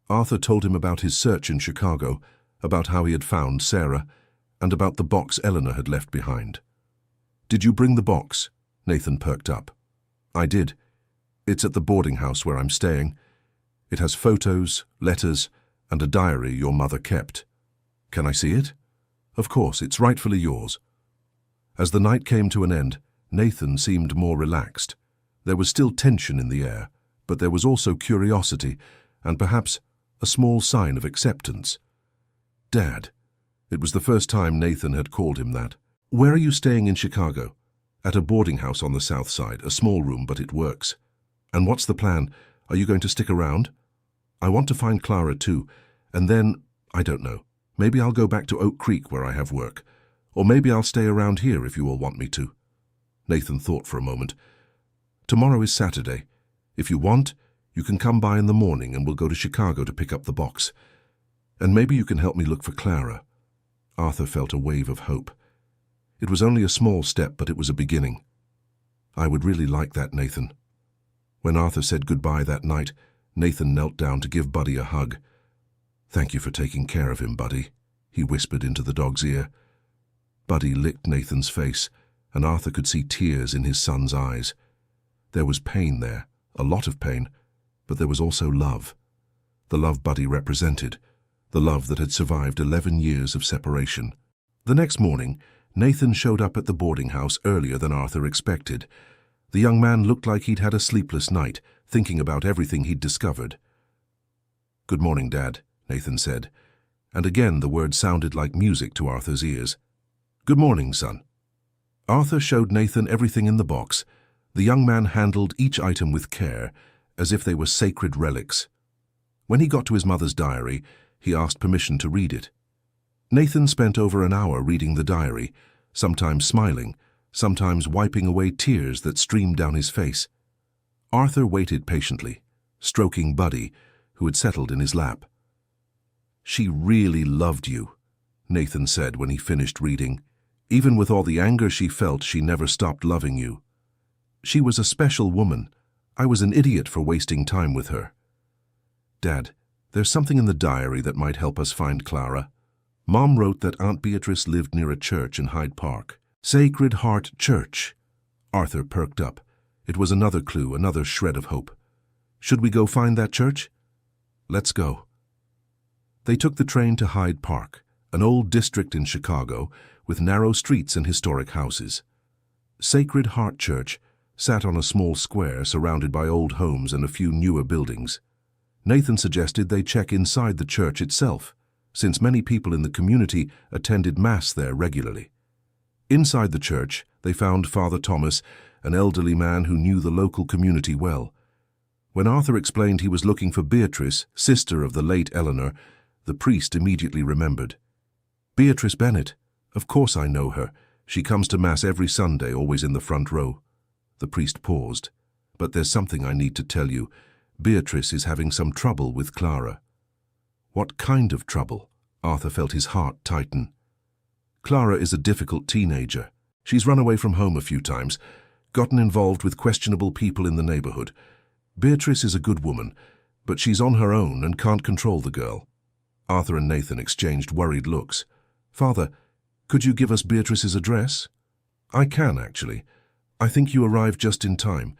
Arthur told him about his search in Chicago, about how he had found Sarah, and about the box Eleanor had left behind. Did you bring the box? Nathan perked up. I did. It's at the boarding house where I'm staying. It has photos, letters, and a diary your mother kept. Can I see it? Of course, it's rightfully yours. As the night came to an end, Nathan seemed more relaxed. There was still tension in the air, but there was also curiosity, and perhaps a small sign of acceptance. Dad. It was the first time Nathan had called him that. Where are you staying in Chicago? At a boarding house on the south side, a small room, but it works. And what's the plan? Are you going to stick around? I want to find Clara too, and then, I don't know, maybe I'll go back to Oak Creek where I have work. Or maybe I'll stay around here if you all want me to. Nathan thought for a moment. Tomorrow is Saturday. If you want, you can come by in the morning and we'll go to Chicago to pick up the box. And maybe you can help me look for Clara. Arthur felt a wave of hope. It was only a small step, but it was a beginning. I would really like that, Nathan. When Arthur said goodbye that night, Nathan knelt down to give Buddy a hug. Thank you for taking care of him, Buddy, he whispered into the dog's ear. Buddy licked Nathan's face, and Arthur could see tears in his son's eyes. There was pain there, a lot of pain, but there was also love. The love Buddy represented, the love that had survived 11 years of separation. The next morning, Nathan showed up at the boarding house earlier than Arthur expected. The young man looked like he'd had a sleepless night, thinking about everything he'd discovered. Good morning, Dad, Nathan said, and again the words sounded like music to Arthur's ears. Good morning, son. Arthur showed Nathan everything in the box. The young man handled each item with care, as if they were sacred relics. When he got to his mother's diary, he asked permission to read it. Nathan spent over an hour reading the diary, sometimes smiling, sometimes wiping away tears that streamed down his face. Arthur waited patiently, stroking Buddy, who had settled in his lap. She really loved you, Nathan said when he finished reading. Even with all the anger she felt, she never stopped loving you. She was a special woman. I was an idiot for wasting time with her. Dad, there's something in the diary that might help us find Clara. Mom wrote that Aunt Beatrice lived near a church in Hyde Park. Sacred Heart Church. Arthur perked up. It was another clue, another shred of hope. Should we go find that church? Let's go. They took the train to Hyde Park, an old district in Chicago with narrow streets and historic houses. Sacred Heart Church sat on a small square surrounded by old homes and a few newer buildings. Nathan suggested they check inside the church itself, since many people in the community attended Mass there regularly. Inside the church, they found Father Thomas, an elderly man who knew the local community well. When Arthur explained he was looking for Beatrice, sister of the late Eleanor, the priest immediately remembered. Beatrice Bennett. Of course I know her. She comes to Mass every Sunday, always in the front row. The priest paused. But there's something I need to tell you. Beatrice is having some trouble with Clara. What kind of trouble? Arthur felt his heart tighten. Clara is a difficult teenager. She's run away from home a few times, gotten involved with questionable people in the neighborhood. Beatrice is a good woman, but she's on her own and can't control the girl. Arthur and Nathan exchanged worried looks. Father, could you give us Beatrice's address? I can, actually. I think you arrived just in time.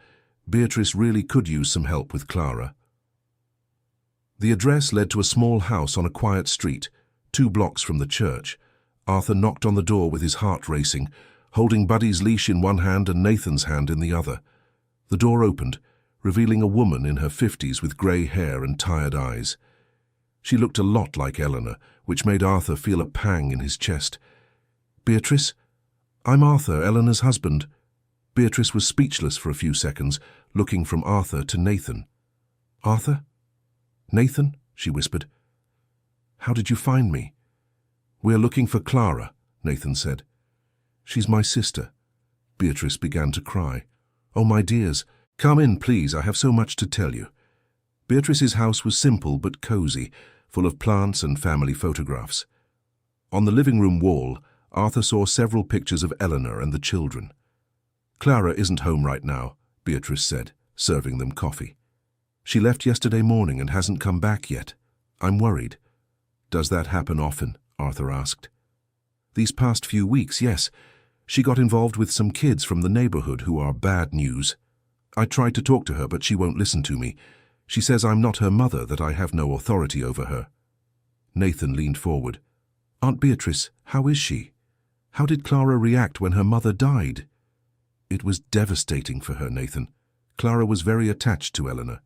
Beatrice really could use some help with Clara. The address led to a small house on a quiet street, 2 blocks from the church. Arthur knocked on the door with his heart racing, holding Buddy's leash in one hand and Nathan's hand in the other. The door opened, revealing a woman in her 50s with grey hair and tired eyes. She looked a lot like Eleanor, which made Arthur feel a pang in his chest. Beatrice? I'm Arthur, Eleanor's husband. Beatrice was speechless for a few seconds, looking from Arthur to Nathan. Arthur? Nathan? She whispered. How did you find me? We're looking for Clara, Nathan said. She's my sister. Beatrice began to cry. Oh, my dears, come in, please, I have so much to tell you. Beatrice's house was simple but cozy, full of plants and family photographs. On the living room wall, Arthur saw several pictures of Eleanor and the children. Clara isn't home right now, Beatrice said, serving them coffee. She left yesterday morning and hasn't come back yet. I'm worried. Does that happen often? Arthur asked. These past few weeks, yes. She got involved with some kids from the neighborhood who are bad news. I tried to talk to her, but she won't listen to me. She says I'm not her mother, that I have no authority over her. Nathan leaned forward. Aunt Beatrice, how is she? How did Clara react when her mother died? It was devastating for her, Nathan. Clara was very attached to Eleanor.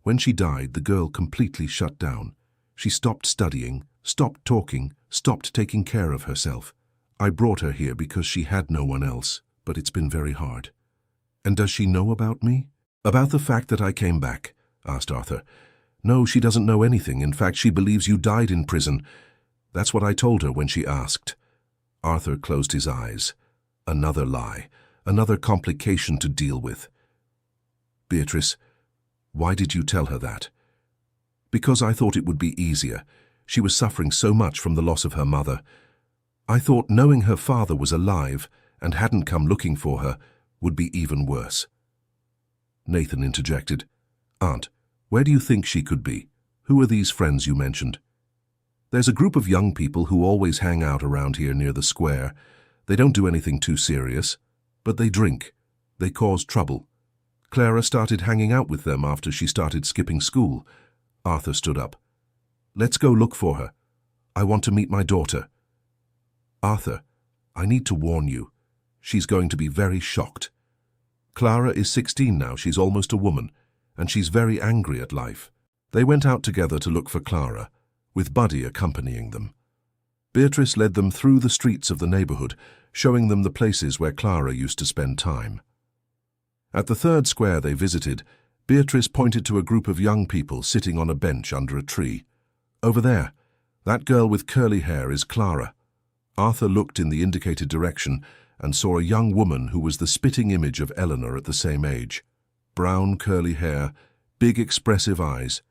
When she died, the girl completely shut down. She stopped studying, stopped talking, stopped taking care of herself. I brought her here because she had no one else, but it's been very hard. And does she know about me? About the fact that I came back? Asked Arthur. No, she doesn't know anything. In fact, she believes you died in prison. That's what I told her when she asked. Arthur closed his eyes. Another lie, another complication to deal with. Beatrice, why did you tell her that? Because I thought it would be easier. She was suffering so much from the loss of her mother. I thought knowing her father was alive and hadn't come looking for her would be even worse. Nathan interjected. Aunt, where do you think she could be? Who are these friends you mentioned? There's a group of young people who always hang out around here near the square. They don't do anything too serious, but they drink. They cause trouble. Clara started hanging out with them after she started skipping school. Arthur stood up. Let's go look for her. I want to meet my daughter. Arthur, I need to warn you. She's going to be very shocked. Clara is 16 now, she's almost a woman, and she's very angry at life. They went out together to look for Clara, with Buddy accompanying them. Beatrice led them through the streets of the neighborhood, showing them the places where Clara used to spend time. At the third square they visited, Beatrice pointed to a group of young people sitting on a bench under a tree. Over there, that girl with curly hair is Clara. Arthur looked in the indicated direction and saw a young woman who was the spitting image of Eleanor at the same age. Brown curly hair, big expressive eyes,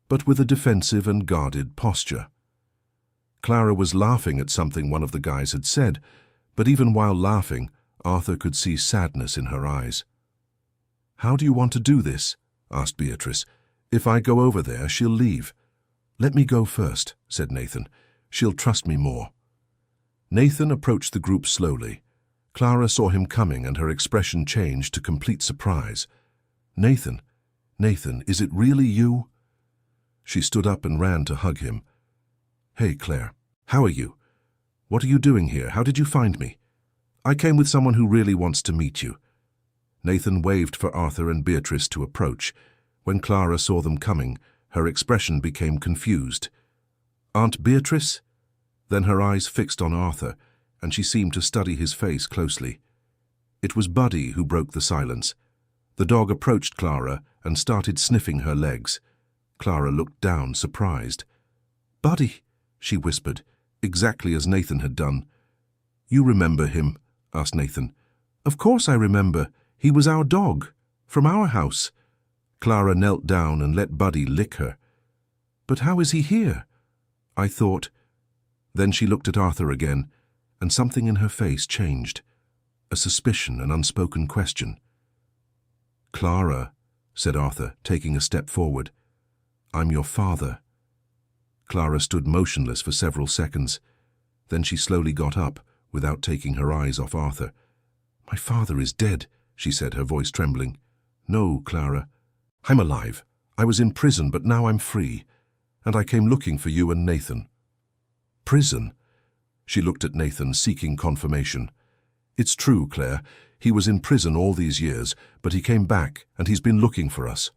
but with a defensive and guarded posture. Clara was laughing at something one of the guys had said, but even while laughing, Arthur could see sadness in her eyes. How do you want to do this? Asked Beatrice. If I go over there, she'll leave. Let me go first, said Nathan. She'll trust me more. Nathan approached the group slowly. Clara saw him coming and her expression changed to complete surprise. "Nathan, Nathan, is it really you?" She stood up and ran to hug him. "Hey, Claire, how are you? What are you doing here? How did you find me?" "I came with someone who really wants to meet you." Nathan waved for Arthur and Beatrice to approach. When Clara saw them coming, her expression became confused. "Aunt Beatrice?" Then her eyes fixed on Arthur, and she seemed to study his face closely. It was Buddy who broke the silence. The dog approached Clara and started sniffing her legs. Clara looked down, surprised. "Buddy," she whispered, exactly as Nathan had done. "You remember him?" asked Nathan. "Of course I remember. He was our dog, from our house." Clara knelt down and let Buddy lick her. "But how is he here?" "I thought—" Then she looked at Arthur again, and something in her face changed. A suspicion, an unspoken question. "Clara," said Arthur, taking a step forward. "I'm your father." Clara stood motionless for several seconds. Then she slowly got up, without taking her eyes off Arthur. "My father is dead," she said, her voice trembling. "No, Clara. I'm alive. I was in prison, but now I'm free. And I came looking for you and Nathan." "Prison?" She looked at Nathan, seeking confirmation. "It's true, Claire. He was in prison all these years, but he came back, and he's been looking for us."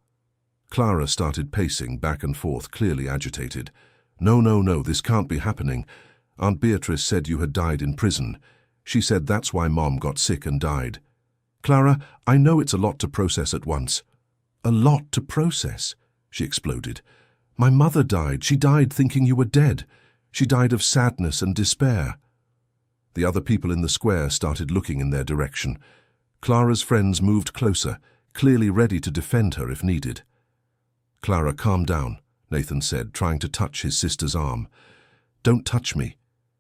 Clara started pacing back and forth, clearly agitated. No, this can't be happening. Aunt Beatrice said you had died in prison. She said that's why Mom got sick and died." "Clara, I know it's a lot to process at once." "A lot to process?" she exploded. "My mother died. She died thinking you were dead. She died of sadness and despair." The other people in the square started looking in their direction. Clara's friends moved closer, clearly ready to defend her if needed. "Clara, calm down," Nathan said, trying to touch his sister's arm. "Don't touch me."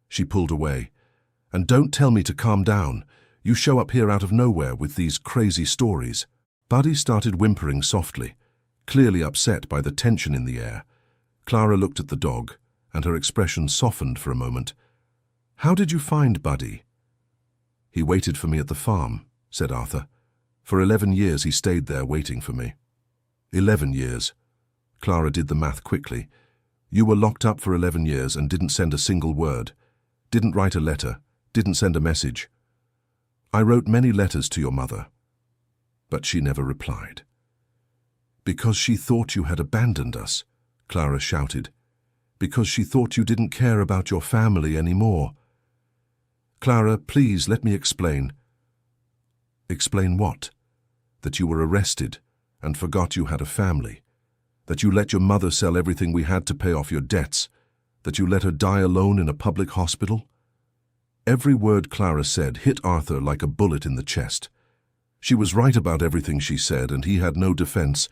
She pulled away. "And don't tell me to calm down. You show up here out of nowhere with these crazy stories." Buddy started whimpering softly, clearly upset by the tension in the air. Clara looked at the dog, and her expression softened for a moment. "How did you find Buddy?" "He waited for me at the farm," said Arthur. "For 11 years he stayed there waiting for me." 11 years. Clara did the math quickly. "You were locked up for 11 years and didn't send a single word. Didn't write a letter. Didn't send a message." "I wrote many letters to your mother, but she never replied." "Because she thought you had abandoned us," Clara shouted. "Because she thought you didn't care about your family anymore." "Clara, please let me explain." "Explain what?" "That you were arrested and forgot you had a family. That you let your mother sell everything we had to pay off your debts. That you let her die alone in a public hospital." Every word Clara said hit Arthur like a bullet in the chest. She was right about everything she said, and he had no defense.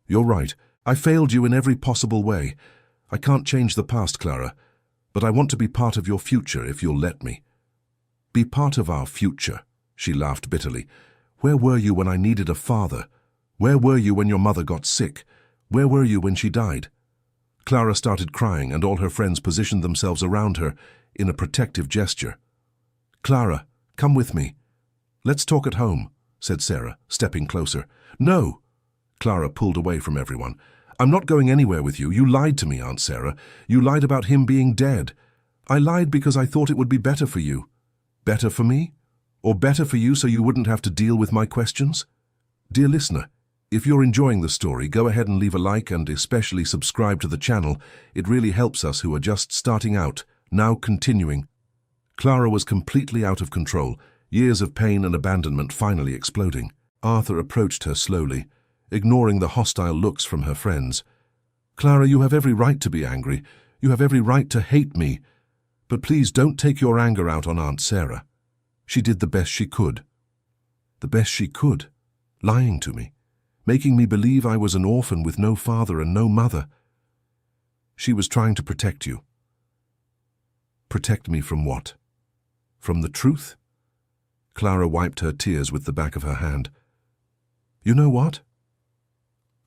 "You're right. I failed you in every possible way. I can't change the past, Clara, but I want to be part of your future if you'll let me." "Be part of our future?" She laughed bitterly. "Where were you when I needed a father? Where were you when your mother got sick? Where were you when she died?" Clara started crying, and all her friends positioned themselves around her in a protective gesture. "Clara, come with me. Let's talk at home," said Sarah, stepping closer. "No!" Clara pulled away from everyone. "I'm not going anywhere with you. You lied to me, Aunt Sarah. You lied about him being dead. I lied because I thought it would be better for you." "Better for me? Or better for you so you wouldn't have to deal with my questions?" Dear listener, if you're enjoying the story, go ahead and leave a like and especially subscribe to the channel. It really helps us who are just starting out. Now continuing. Clara was completely out of control, years of pain and abandonment finally exploding. Arthur approached her slowly, ignoring the hostile looks from her friends. "Clara, you have every right to be angry. You have every right to hate me. But please don't take your anger out on Aunt Sarah. She did the best she could." The best she could? Lying to me, making me believe I was an orphan with no father and no mother. She was trying to protect you. Protect me from what? From the truth? Clara wiped her tears with the back of her hand. "You know what?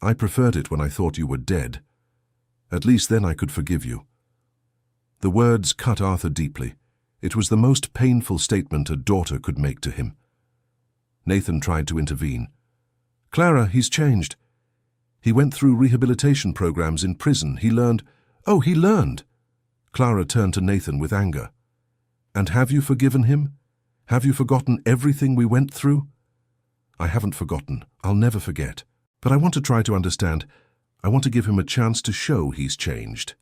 I preferred it when I thought you were dead. At least then I could forgive you." The words cut Arthur deeply. It was the most painful statement a daughter could make to him. Nathan tried to intervene. "Clara, he's changed. He went through rehabilitation programs in prison. He learned—" "Oh, he learned!" Clara turned to Nathan with anger. "And have you forgiven him? Have you forgotten everything we went through?" "I haven't forgotten. I'll never forget. But I want to try to understand. I want to give him a chance to show he's changed."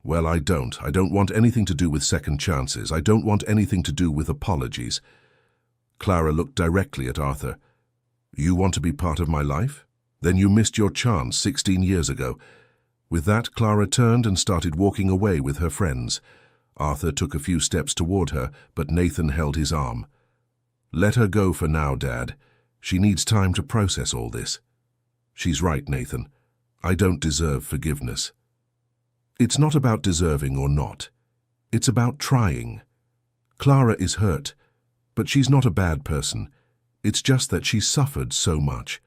"Well, I don't. I don't want anything to do with second chances. I don't want anything to do with apologies." Clara looked directly at Arthur. "You want to be part of my life? Then you missed your chance 16 years ago." With that, Clara turned and started walking away with her friends. Arthur took a few steps toward her, but Nathan held his arm. "Let her go for now, Dad. She needs time to process all this." "She's right, Nathan. I don't deserve forgiveness." "It's not about deserving or not. It's about trying. Clara is hurt, but she's not a bad person. It's just that she's suffered so much."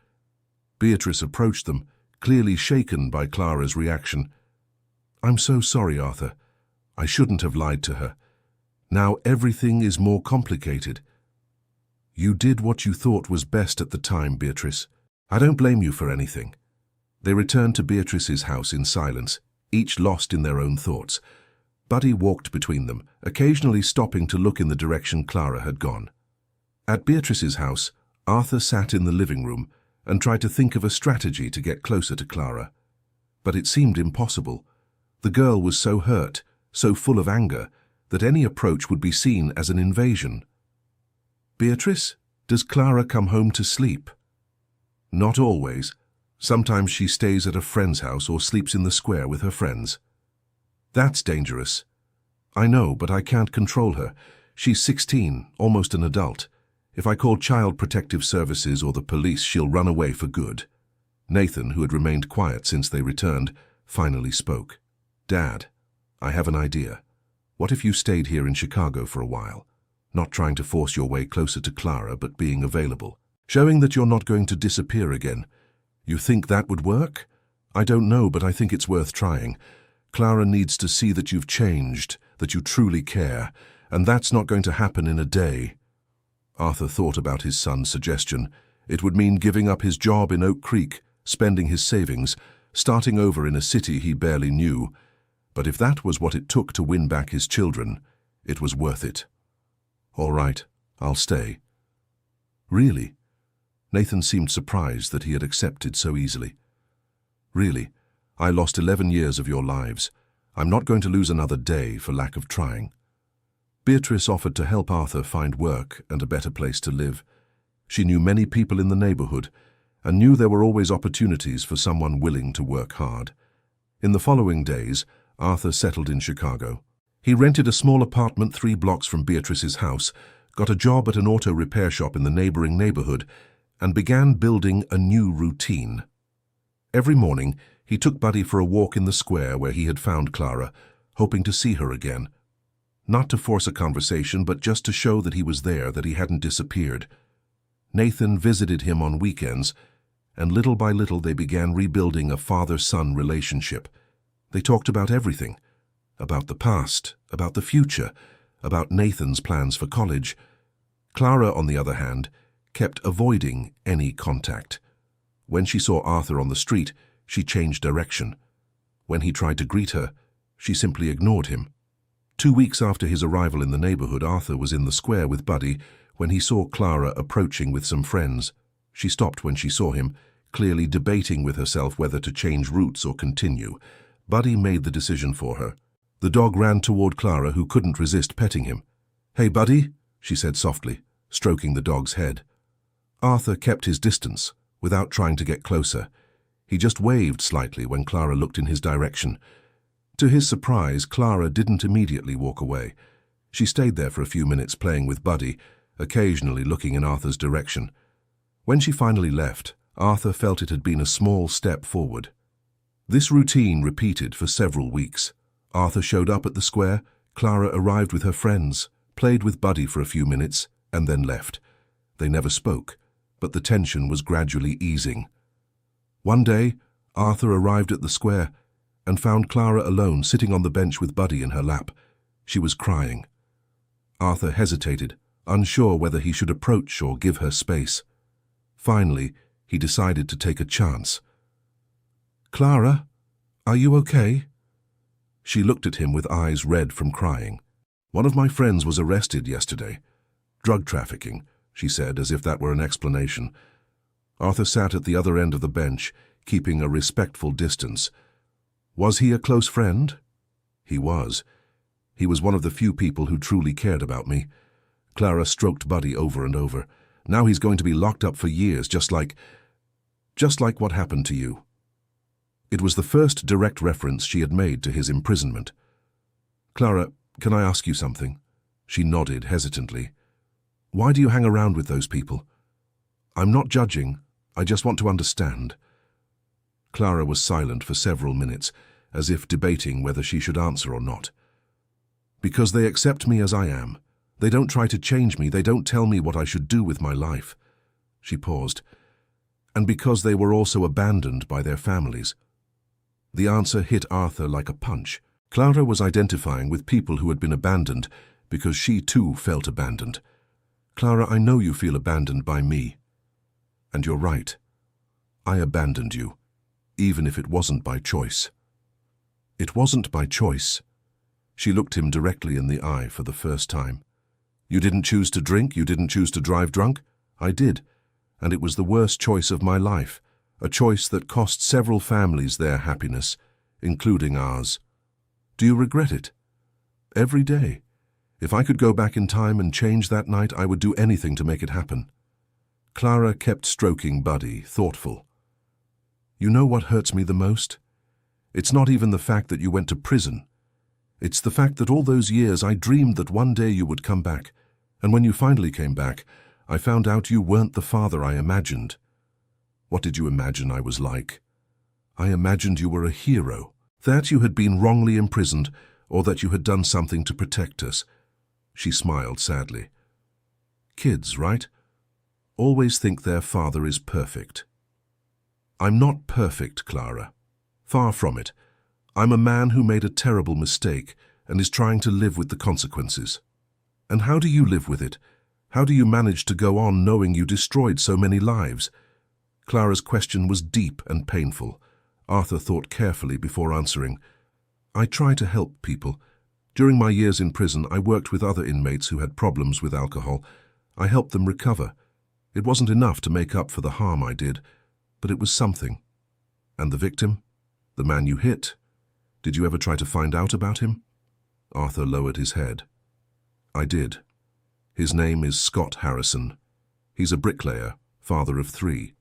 Beatrice approached them, clearly shaken by Clara's reaction. "I'm so sorry, Arthur. I shouldn't have lied to her. Now everything is more complicated." "You did what you thought was best at the time, Beatrice. I don't blame you for anything." They returned to Beatrice's house in silence, each lost in their own thoughts. Buddy walked between them, occasionally stopping to look in the direction Clara had gone. At Beatrice's house, Arthur sat in the living room and tried to think of a strategy to get closer to Clara. But it seemed impossible. The girl was so hurt, so full of anger, that any approach would be seen as an invasion. "Beatrice, does Clara come home to sleep?" "Not always. Sometimes she stays at a friend's house or sleeps in the square with her friends." "That's dangerous." "I know, but I can't control her. She's 16, almost an adult. If I call Child Protective Services or the police, she'll run away for good." Nathan, who had remained quiet since they returned, finally spoke. "Dad, I have an idea. What if you stayed here in Chicago for a while? Not trying to force your way closer to Clara, but being available. Showing that you're not going to disappear again. You think that would work? I don't know, but I think it's worth trying. Clara needs to see that you've changed, that you truly care, and that's not going to happen in a day." Arthur thought about his son's suggestion. It would mean giving up his job in Oak Creek, spending his savings, starting over in a city he barely knew. But if that was what it took to win back his children, it was worth it. "All right, I'll stay." "Really?" Nathan seemed surprised that he had accepted so easily. "Really, I lost 11 years of your lives. I'm not going to lose another day for lack of trying." Beatrice offered to help Arthur find work and a better place to live. She knew many people in the neighborhood and knew there were always opportunities for someone willing to work hard. In the following days, Arthur settled in Chicago. He rented a small apartment 3 blocks from Beatrice's house, got a job at an auto repair shop in the neighboring neighborhood, and began building a new routine. Every morning, he took Buddy for a walk in the square where he had found Clara, hoping to see her again. Not to force a conversation, but just to show that he was there, that he hadn't disappeared. Nathan visited him on weekends, and little by little they began rebuilding a father-son relationship. They talked about everything. About the past, about the future, about Nathan's plans for college. Clara, on the other hand, kept avoiding any contact. When she saw Arthur on the street, she changed direction. When he tried to greet her, she simply ignored him. 2 weeks after his arrival in the neighborhood, Arthur was in the square with Buddy when he saw Clara approaching with some friends. She stopped when she saw him, clearly debating with herself whether to change routes or continue. Buddy made the decision for her. The dog ran toward Clara, who couldn't resist petting him. "Hey, Buddy," she said softly, stroking the dog's head. Arthur kept his distance, without trying to get closer. He just waved slightly when Clara looked in his direction. To his surprise, Clara didn't immediately walk away. She stayed there for a few minutes playing with Buddy, occasionally looking in Arthur's direction. When she finally left, Arthur felt it had been a small step forward. This routine repeated for several weeks. Arthur showed up at the square, Clara arrived with her friends, played with Buddy for a few minutes, and then left. They never spoke, but the tension was gradually easing. One day, Arthur arrived at the square and found Clara alone, sitting on the bench with Buddy in her lap. She was crying. Arthur hesitated, unsure whether he should approach or give her space. Finally, he decided to take a chance. "Clara, are you okay?" She looked at him with eyes red from crying. "One of my friends was arrested yesterday. Drug trafficking," she said, as if that were an explanation. Arthur sat at the other end of the bench, keeping a respectful distance. "Was he a close friend?" "He was. He was one of the few people who truly cared about me." Clara stroked Buddy over and over. "Now he's going to be locked up for years, just like what happened to you." It was the first direct reference she had made to his imprisonment. "Clara, can I ask you something?" She nodded hesitantly. "Why do you hang around with those people?" "I'm not judging. I just want to understand." Clara was silent for several minutes, as if debating whether she should answer or not. "Because they accept me as I am. They don't try to change me. They don't tell me what I should do with my life." She paused. "And because they were also abandoned by their families." The answer hit Arthur like a punch. Clara was identifying with people who had been abandoned because she too felt abandoned. "Clara, I know you feel abandoned by me. And you're right. I abandoned you, even if it wasn't by choice." "It wasn't by choice." She looked him directly in the eye for the first time. "You didn't choose to drink, you didn't choose to drive drunk? I did, and it was the worst choice of my life, a choice that cost several families their happiness, including ours. Do you regret it?" "Every day. If I could go back in time and change that night, I would do anything to make it happen." Clara kept stroking Buddy, thoughtful. "You know what hurts me the most? It's not even the fact that you went to prison. It's the fact that all those years I dreamed that one day you would come back, and when you finally came back, I found out you weren't the father I imagined." "What did you imagine I was like?" "I imagined you were a hero, that you had been wrongly imprisoned, or that you had done something to protect us." She smiled sadly. "Kids, right? Always think their father is perfect." "I'm not perfect, Clara. Far from it. I'm a man who made a terrible mistake and is trying to live with the consequences." "And how do you live with it? How do you manage to go on knowing you destroyed so many lives?" Clara's question was deep and painful. Arthur thought carefully before answering. "I try to help people. During my years in prison, I worked with other inmates who had problems with alcohol. I helped them recover. It wasn't enough to make up for the harm I did, but it was something." "And the victim? The man you hit? Did you ever try to find out about him?" Arthur lowered his head. "I did. His name is Scott Harrison. He's a bricklayer, father of 3.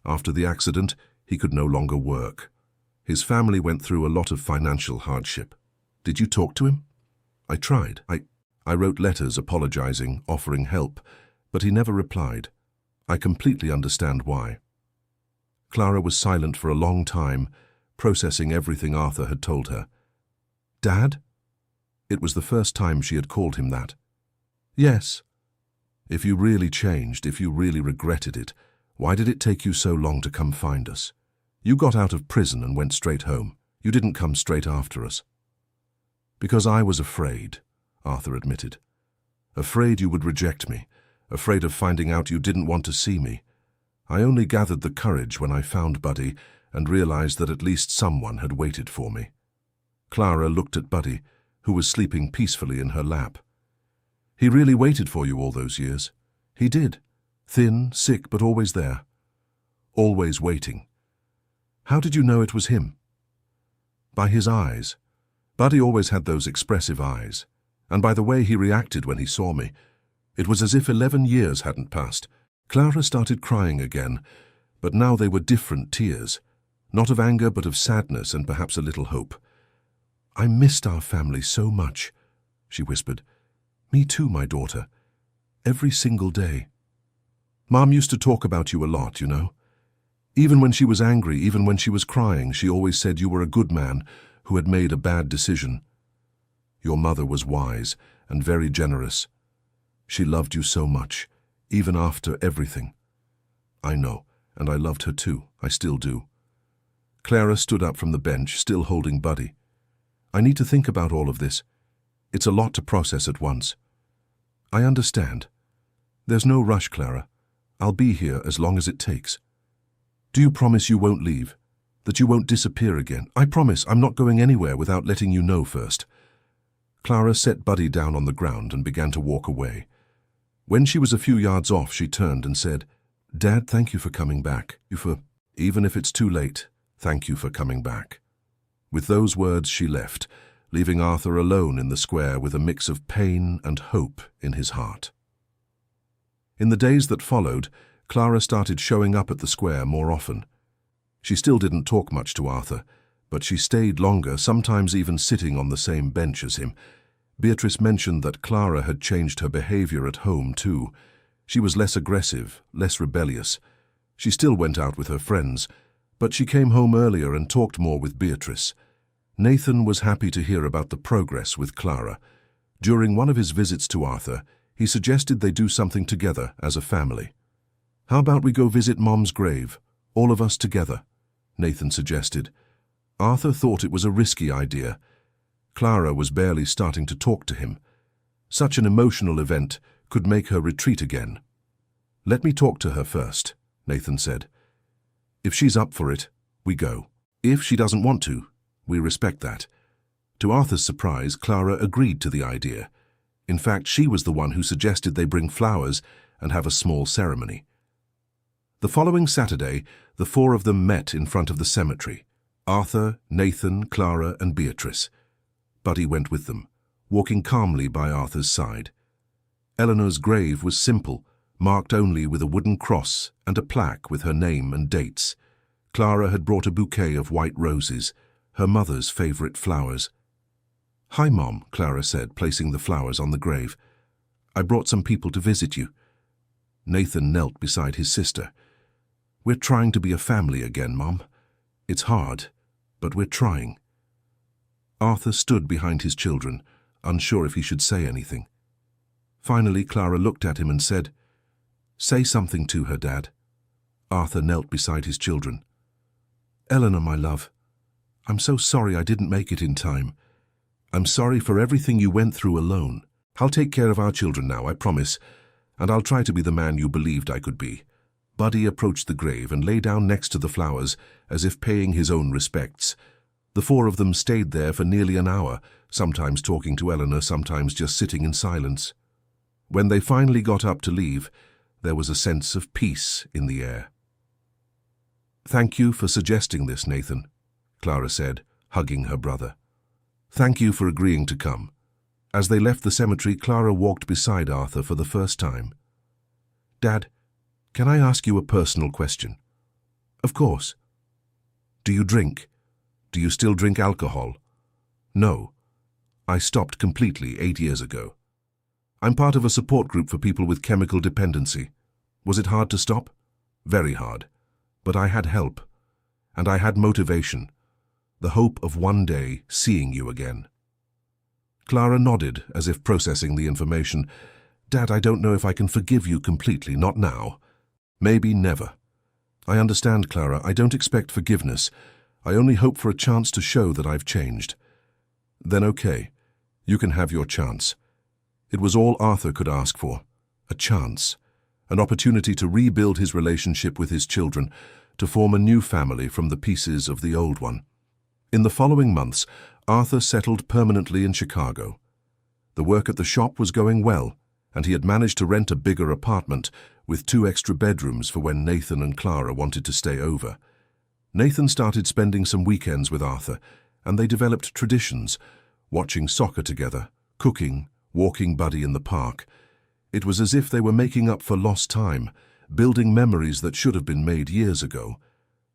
After the accident, he could no longer work. His family went through a lot of financial hardship. Did you talk to him?" "I tried. I wrote letters apologizing, offering help, but he never replied. I completely understand why." Clara was silent for a long time, processing everything Arthur had told her. "Dad?" It was the first time she had called him that. "Yes." "If you really changed, if you really regretted it, why did it take you so long to come find us? You got out of prison and went straight home. You didn't come straight after us." "Because I was afraid," Arthur admitted. "Afraid you would reject me, afraid of finding out you didn't want to see me. I only gathered the courage when I found Buddy and realized that at least someone had waited for me." Clara looked at Buddy, who was sleeping peacefully in her lap. "He really waited for you all those years?" "He did. Thin, sick, but always there." "Always waiting. How did you know it was him?" "By his eyes. Buddy always had those expressive eyes, and by the way he reacted when he saw me. It was as if 11 years hadn't passed." Clara started crying again, but now they were different tears, not of anger but of sadness and perhaps a little hope. "I missed our family so much," she whispered. "Me too, my daughter. Every single day. Mom used to talk about you a lot, you know. Even when she was angry, even when she was crying, she always said you were a good man who had made a bad decision. Your mother was wise and very generous. She loved you so much, even after everything." "I know, and I loved her too. I still do." Clara stood up from the bench, still holding Buddy. "I need to think about all of this. It's a lot to process at once." I understand. There's no rush, Clara. I'll be here as long as it takes. Do you promise you won't leave? That you won't disappear again? I promise I'm not going anywhere without letting you know first. Clara set Buddy down on the ground and began to walk away. When she was a few yards off, she turned and said, Dad, thank you for coming back. Even if it's too late, thank you for coming back. With those words, she left, leaving Arthur alone in the square with a mix of pain and hope in his heart. In the days that followed, Clara started showing up at the square more often. She still didn't talk much to Arthur, but she stayed longer, sometimes even sitting on the same bench as him. Beatrice mentioned that Clara had changed her behavior at home too. She was less aggressive, less rebellious. She still went out with her friends, but she came home earlier and talked more with Beatrice. Nathan was happy to hear about the progress with Clara. During one of his visits to Arthur, he suggested they do something together as a family. How about we go visit Mom's grave, all of us together? Nathan suggested. Arthur thought it was a risky idea. Clara was barely starting to talk to him. Such an emotional event could make her retreat again. Let me talk to her first, Nathan said. If she's up for it, we go. If she doesn't want to, we respect that. To Arthur's surprise, Clara agreed to the idea. In fact, she was the one who suggested they bring flowers and have a small ceremony. The following Saturday, the four of them met in front of the cemetery. Arthur, Nathan, Clara, and Beatrice. Buddy went with them, walking calmly by Arthur's side. Eleanor's grave was simple, marked only with a wooden cross and a plaque with her name and dates. Clara had brought a bouquet of white roses, her mother's favorite flowers. Hi, Mom, Clara said, placing the flowers on the grave. I brought some people to visit you. Nathan knelt beside his sister. We're trying to be a family again, Mom. It's hard, but we're trying. Arthur stood behind his children, unsure if he should say anything. Finally, Clara looked at him and said, Say something to her, Dad. Arthur knelt beside his children. Eleanor, my love, I'm so sorry I didn't make it in time. I'm sorry for everything you went through alone. I'll take care of our children now, I promise, and I'll try to be the man you believed I could be. Buddy approached the grave and lay down next to the flowers, as if paying his own respects. The four of them stayed there for nearly an hour, sometimes talking to Eleanor, sometimes just sitting in silence. When they finally got up to leave, there was a sense of peace in the air. Thank you for suggesting this, Nathan, Clara said, hugging her brother. Thank you for agreeing to come. As they left the cemetery, Clara walked beside Arthur for the first time. Dad, can I ask you a personal question? Of course. Do you drink? Do you still drink alcohol? No. I stopped completely 8 years ago. I'm part of a support group for people with chemical dependency. Was it hard to stop? Very hard. But I had help. And I had motivation. The hope of one day seeing you again. Clara nodded, as if processing the information. Dad, I don't know if I can forgive you completely, not now. Maybe never. I understand, Clara. I don't expect forgiveness. I only hope for a chance to show that I've changed. Then okay, you can have your chance. It was all Arthur could ask for. A chance. An opportunity to rebuild his relationship with his children, to form a new family from the pieces of the old one. In the following months, Arthur settled permanently in Chicago. The work at the shop was going well, and he had managed to rent a bigger apartment with 2 extra bedrooms for when Nathan and Clara wanted to stay over. Nathan started spending some weekends with Arthur, and they developed traditions, watching soccer together, cooking, walking Buddy in the park. It was as if they were making up for lost time, building memories that should have been made years ago.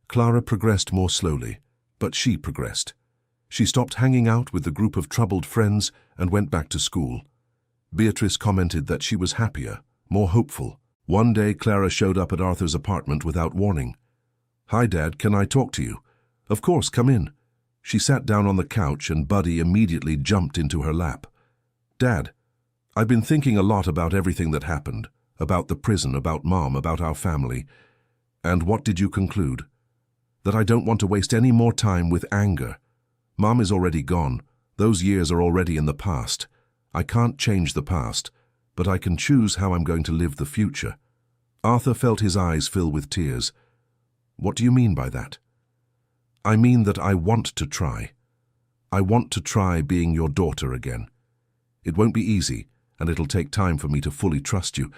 Clara progressed more slowly, but she progressed. She stopped hanging out with the group of troubled friends and went back to school. Beatrice commented that she was happier, more hopeful. One day, Clara showed up at Arthur's apartment without warning. Hi, Dad, can I talk to you? Of course, come in. She sat down on the couch and Buddy immediately jumped into her lap. Dad, I've been thinking a lot about everything that happened, about the prison, about Mom, about our family. And what did you conclude? That I don't want to waste any more time with anger. Mom is already gone. Those years are already in the past. I can't change the past. but I can choose how I'm going to live the future." Arthur felt his eyes fill with tears. "What do you mean by that?" "I mean that I want to try. I want to try being your daughter again. It won't be easy, and it'll take time for me to fully trust you,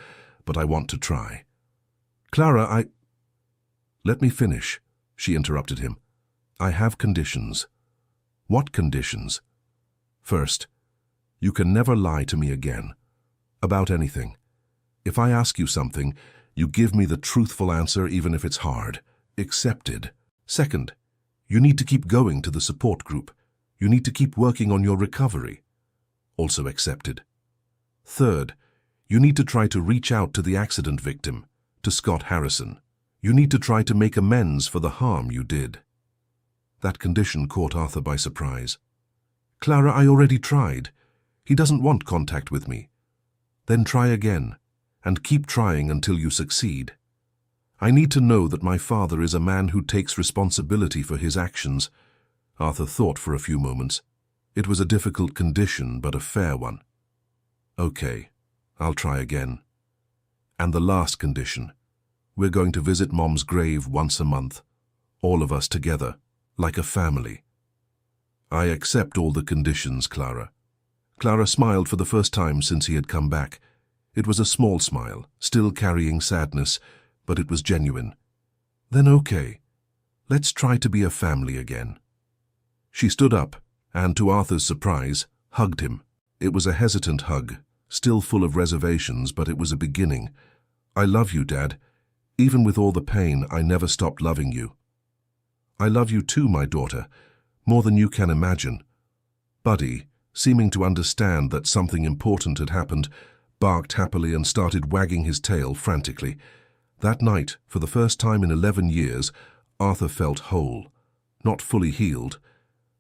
but I want to try." "Clara, Let me finish," she interrupted him. "I have conditions." "What conditions?" "First, you can never lie to me again. About anything. If I ask you something, you give me the truthful answer even if it's hard. Accepted. Second, you need to keep going to the support group. You need to keep working on your recovery. Also accepted. Third, you need to try to reach out to the accident victim, to Scott Harrison. You need to try to make amends for the harm you did." That condition caught Arthur by surprise. "Clara, I already tried. He doesn't want contact with me." "Then try again, and keep trying until you succeed. I need to know that my father is a man who takes responsibility for his actions." Arthur thought for a few moments. It was a difficult condition, but a fair one. "Okay, I'll try again. And the last condition. We're going to visit Mom's grave once a month, all of us together, like a family." "I accept all the conditions, Clara." Clara smiled for the first time since he had come back. It was a small smile, still carrying sadness, but it was genuine. "Then okay, let's try to be a family again." She stood up, and to Arthur's surprise, hugged him. It was a hesitant hug, still full of reservations, but it was a beginning. "I love you, Dad. Even with all the pain, I never stopped loving you." "I love you too, my daughter, more than you can imagine." Buddy, seeming to understand that something important had happened, barked happily and started wagging his tail frantically. That night, for the first time in 11 years, Arthur felt whole, not fully healed.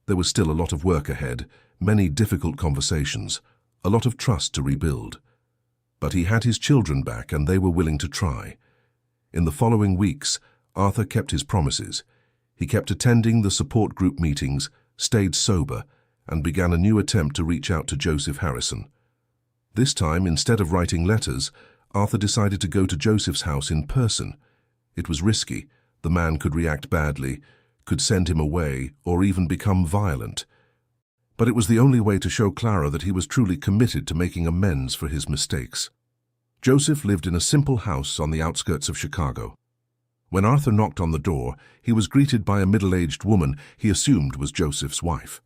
There was still a lot of work ahead, many difficult conversations, a lot of trust to rebuild. But he had his children back, and they were willing to try. In the following weeks, Arthur kept his promises. He kept attending the support group meetings, stayed sober, and began a new attempt to reach out to Joseph Harrison. This time, instead of writing letters, Arthur decided to go to Joseph's house in person. It was risky. The man could react badly, could send him away, or even become violent. But it was the only way to show Clara that he was truly committed to making amends for his mistakes. Joseph lived in a simple house on the outskirts of Chicago. When Arthur knocked on the door, he was greeted by a middle-aged woman he assumed was Joseph's wife.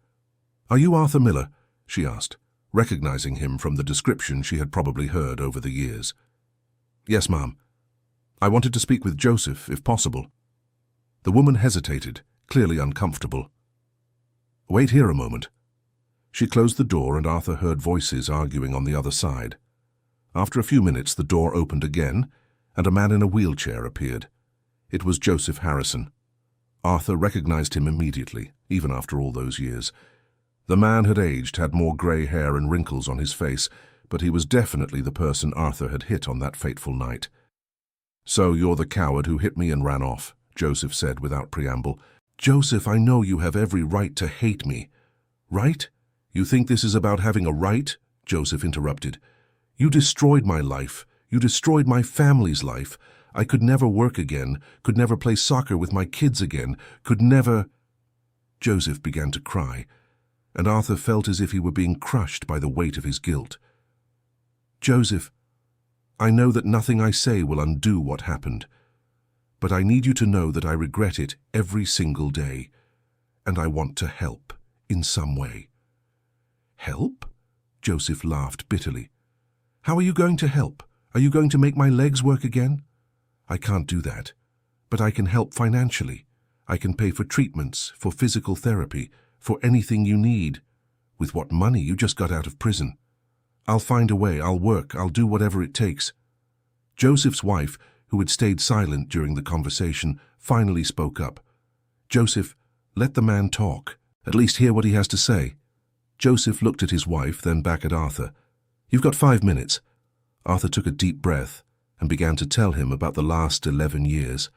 "Are you Arthur Miller?" she asked, recognizing him from the description she had probably heard over the years. "Yes, ma'am. I wanted to speak with Joseph, if possible." The woman hesitated, clearly uncomfortable. "Wait here a moment." She closed the door, and Arthur heard voices arguing on the other side. After a few minutes, the door opened again, and a man in a wheelchair appeared. It was Joseph Harrison. Arthur recognized him immediately, even after all those years. The man had aged, had more grey hair and wrinkles on his face, but he was definitely the person Arthur had hit on that fateful night. "So you're the coward who hit me and ran off," Joseph said without preamble. "Joseph, I know you have every right to hate me." "Right? You think this is about having a right?" Joseph interrupted. "You destroyed my life. You destroyed my family's life. I could never work again, could never play soccer with my kids again, could never—" Joseph began to cry, and Arthur felt as if he were being crushed by the weight of his guilt. "Joseph, I know that nothing I say will undo what happened, but I need you to know that I regret it every single day, and I want to help in some way." "Help?" Joseph laughed bitterly. "How are you going to help? Are you going to make my legs work again?" "I can't do that, but I can help financially. I can pay for treatments, for physical therapy, for anything you need. With what money? You just got out of prison. I'll find a way, I'll work, I'll do whatever it takes." Joseph's wife, who had stayed silent during the conversation, finally spoke up. "Joseph, let the man talk. At least hear what he has to say." Joseph looked at his wife, then back at Arthur. "You've got 5 minutes." Arthur took a deep breath and began to tell him about the last 11 years,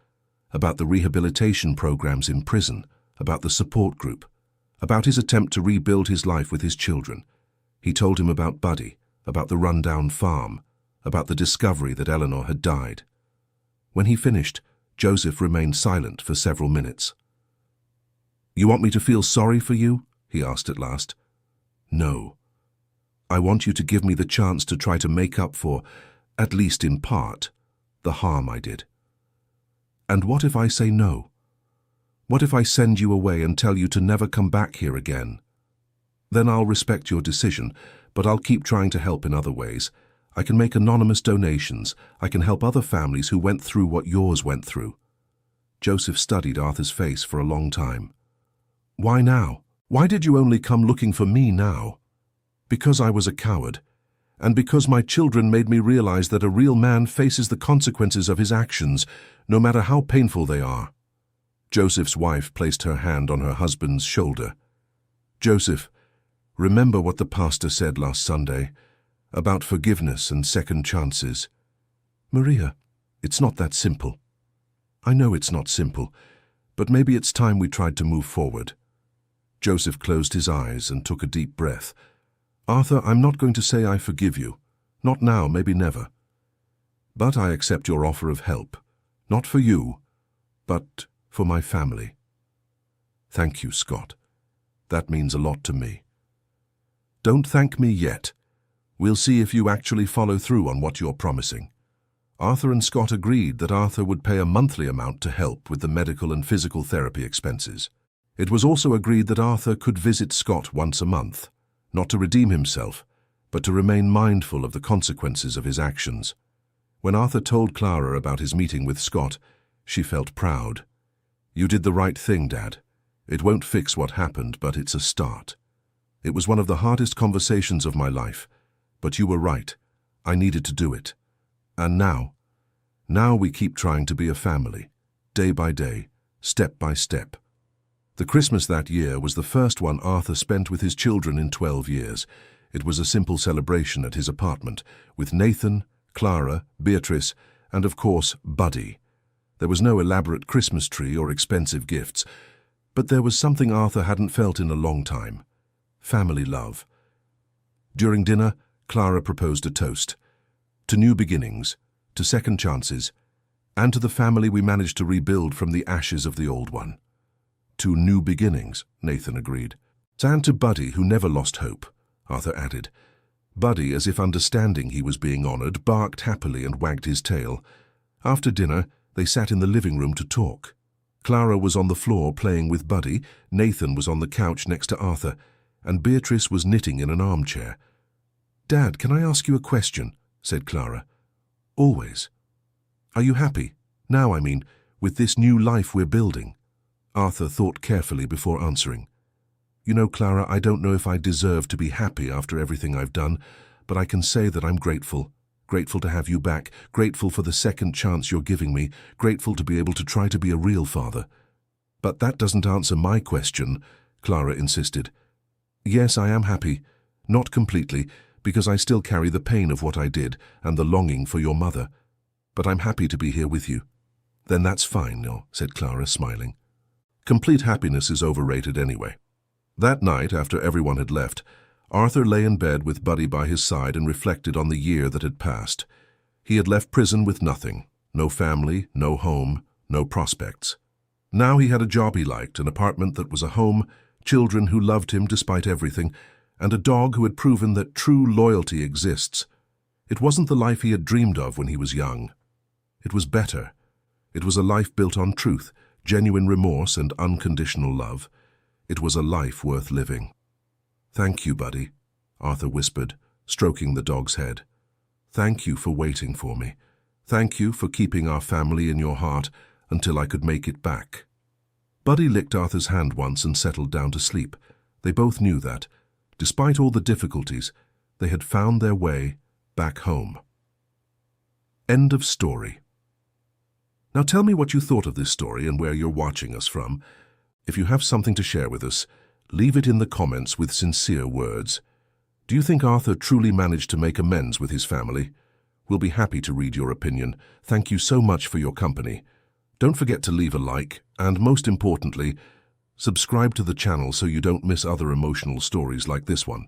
about the rehabilitation programs in prison, about the support group, about his attempt to rebuild his life with his children. He told him about Buddy, about the run-down farm, about the discovery that Eleanor had died. When he finished, Joseph remained silent for several minutes. "You want me to feel sorry for you?" he asked at last. "No. I want you to give me the chance to try to make up for, at least in part, the harm I did." "And what if I say no? What if I send you away and tell you to never come back here again?" "Then I'll respect your decision, but I'll keep trying to help in other ways. I can make anonymous donations. I can help other families who went through what yours went through." Joseph studied Arthur's face for a long time. "Why now? Why did you only come looking for me now?" "Because I was a coward, and because my children made me realize that a real man faces the consequences of his actions, no matter how painful they are." Joseph's wife placed her hand on her husband's shoulder. "Joseph, remember what the pastor said last Sunday about forgiveness and second chances." "Maria, it's not that simple." "I know it's not simple, but maybe it's time we tried to move forward." Joseph closed his eyes and took a deep breath. "Arthur, I'm not going to say I forgive you. Not now, maybe never. But I accept your offer of help, not for you, but for my family." "Thank you, Scott. That means a lot to me." "Don't thank me yet. We'll see if you actually follow through on what you're promising." Arthur and Scott agreed that Arthur would pay a monthly amount to help with the medical and physical therapy expenses. It was also agreed that Arthur could visit Scott once a month, not to redeem himself, but to remain mindful of the consequences of his actions. When Arthur told Clara about his meeting with Scott, she felt proud. "You did the right thing, Dad. It won't fix what happened, but it's a start. It was one of the hardest conversations of my life, but you were right. I needed to do it. And now we keep trying to be a family, day by day, step by step." The Christmas that year was the first one Arthur spent with his children in 12 years. It was a simple celebration at his apartment, with Nathan, Clara, Beatrice, and of course, Buddy. There was no elaborate Christmas tree or expensive gifts, but there was something Arthur hadn't felt in a long time: family love. During dinner, Clara proposed a toast: "To new beginnings, to second chances, and to the family we managed to rebuild from the ashes of the old one." "To new beginnings," Nathan agreed. "And to Buddy, who never lost hope," Arthur added. Buddy, as if understanding he was being honored, barked happily and wagged his tail. After dinner, they sat in the living room to talk. Clara was on the floor playing with Buddy, Nathan was on the couch next to Arthur, and Beatrice was knitting in an armchair. "Dad, can I ask you a question?" said Clara. "Always." "Are you happy? Now, I mean, with this new life we're building?" Arthur thought carefully before answering. "You know, Clara, I don't know if I deserve to be happy after everything I've done, but I can say that I'm grateful. Grateful to have you back, grateful for the second chance you're giving me, grateful to be able to try to be a real father." "But that doesn't answer my question," Clara insisted. "Yes, I am happy. Not completely, because I still carry the pain of what I did and the longing for your mother. But I'm happy to be here with you." "Then that's fine," said Clara, smiling. Complete happiness is overrated anyway. That night, after everyone had left, Arthur lay in bed with Buddy by his side and reflected on the year that had passed. He had left prison with nothing: no family, no home, no prospects. Now he had a job he liked, an apartment that was a home, children who loved him despite everything, and a dog who had proven that true loyalty exists. It wasn't the life he had dreamed of when he was young. It was better. It was a life built on truth, genuine remorse, and unconditional love. It was a life worth living. "Thank you, Buddy," Arthur whispered, stroking the dog's head. "Thank you for waiting for me. Thank you for keeping our family in your heart until I could make it back." Buddy licked Arthur's hand once and settled down to sleep. They both knew that, despite all the difficulties, they had found their way back home. End of story. Now tell me what you thought of this story and where you're watching us from. If you have something to share with us, leave it in the comments with sincere words. Do you think Arthur truly managed to make amends with his family? We'll be happy to read your opinion. Thank you so much for your company. Don't forget to leave a like, and most importantly, subscribe to the channel so you don't miss other emotional stories like this one.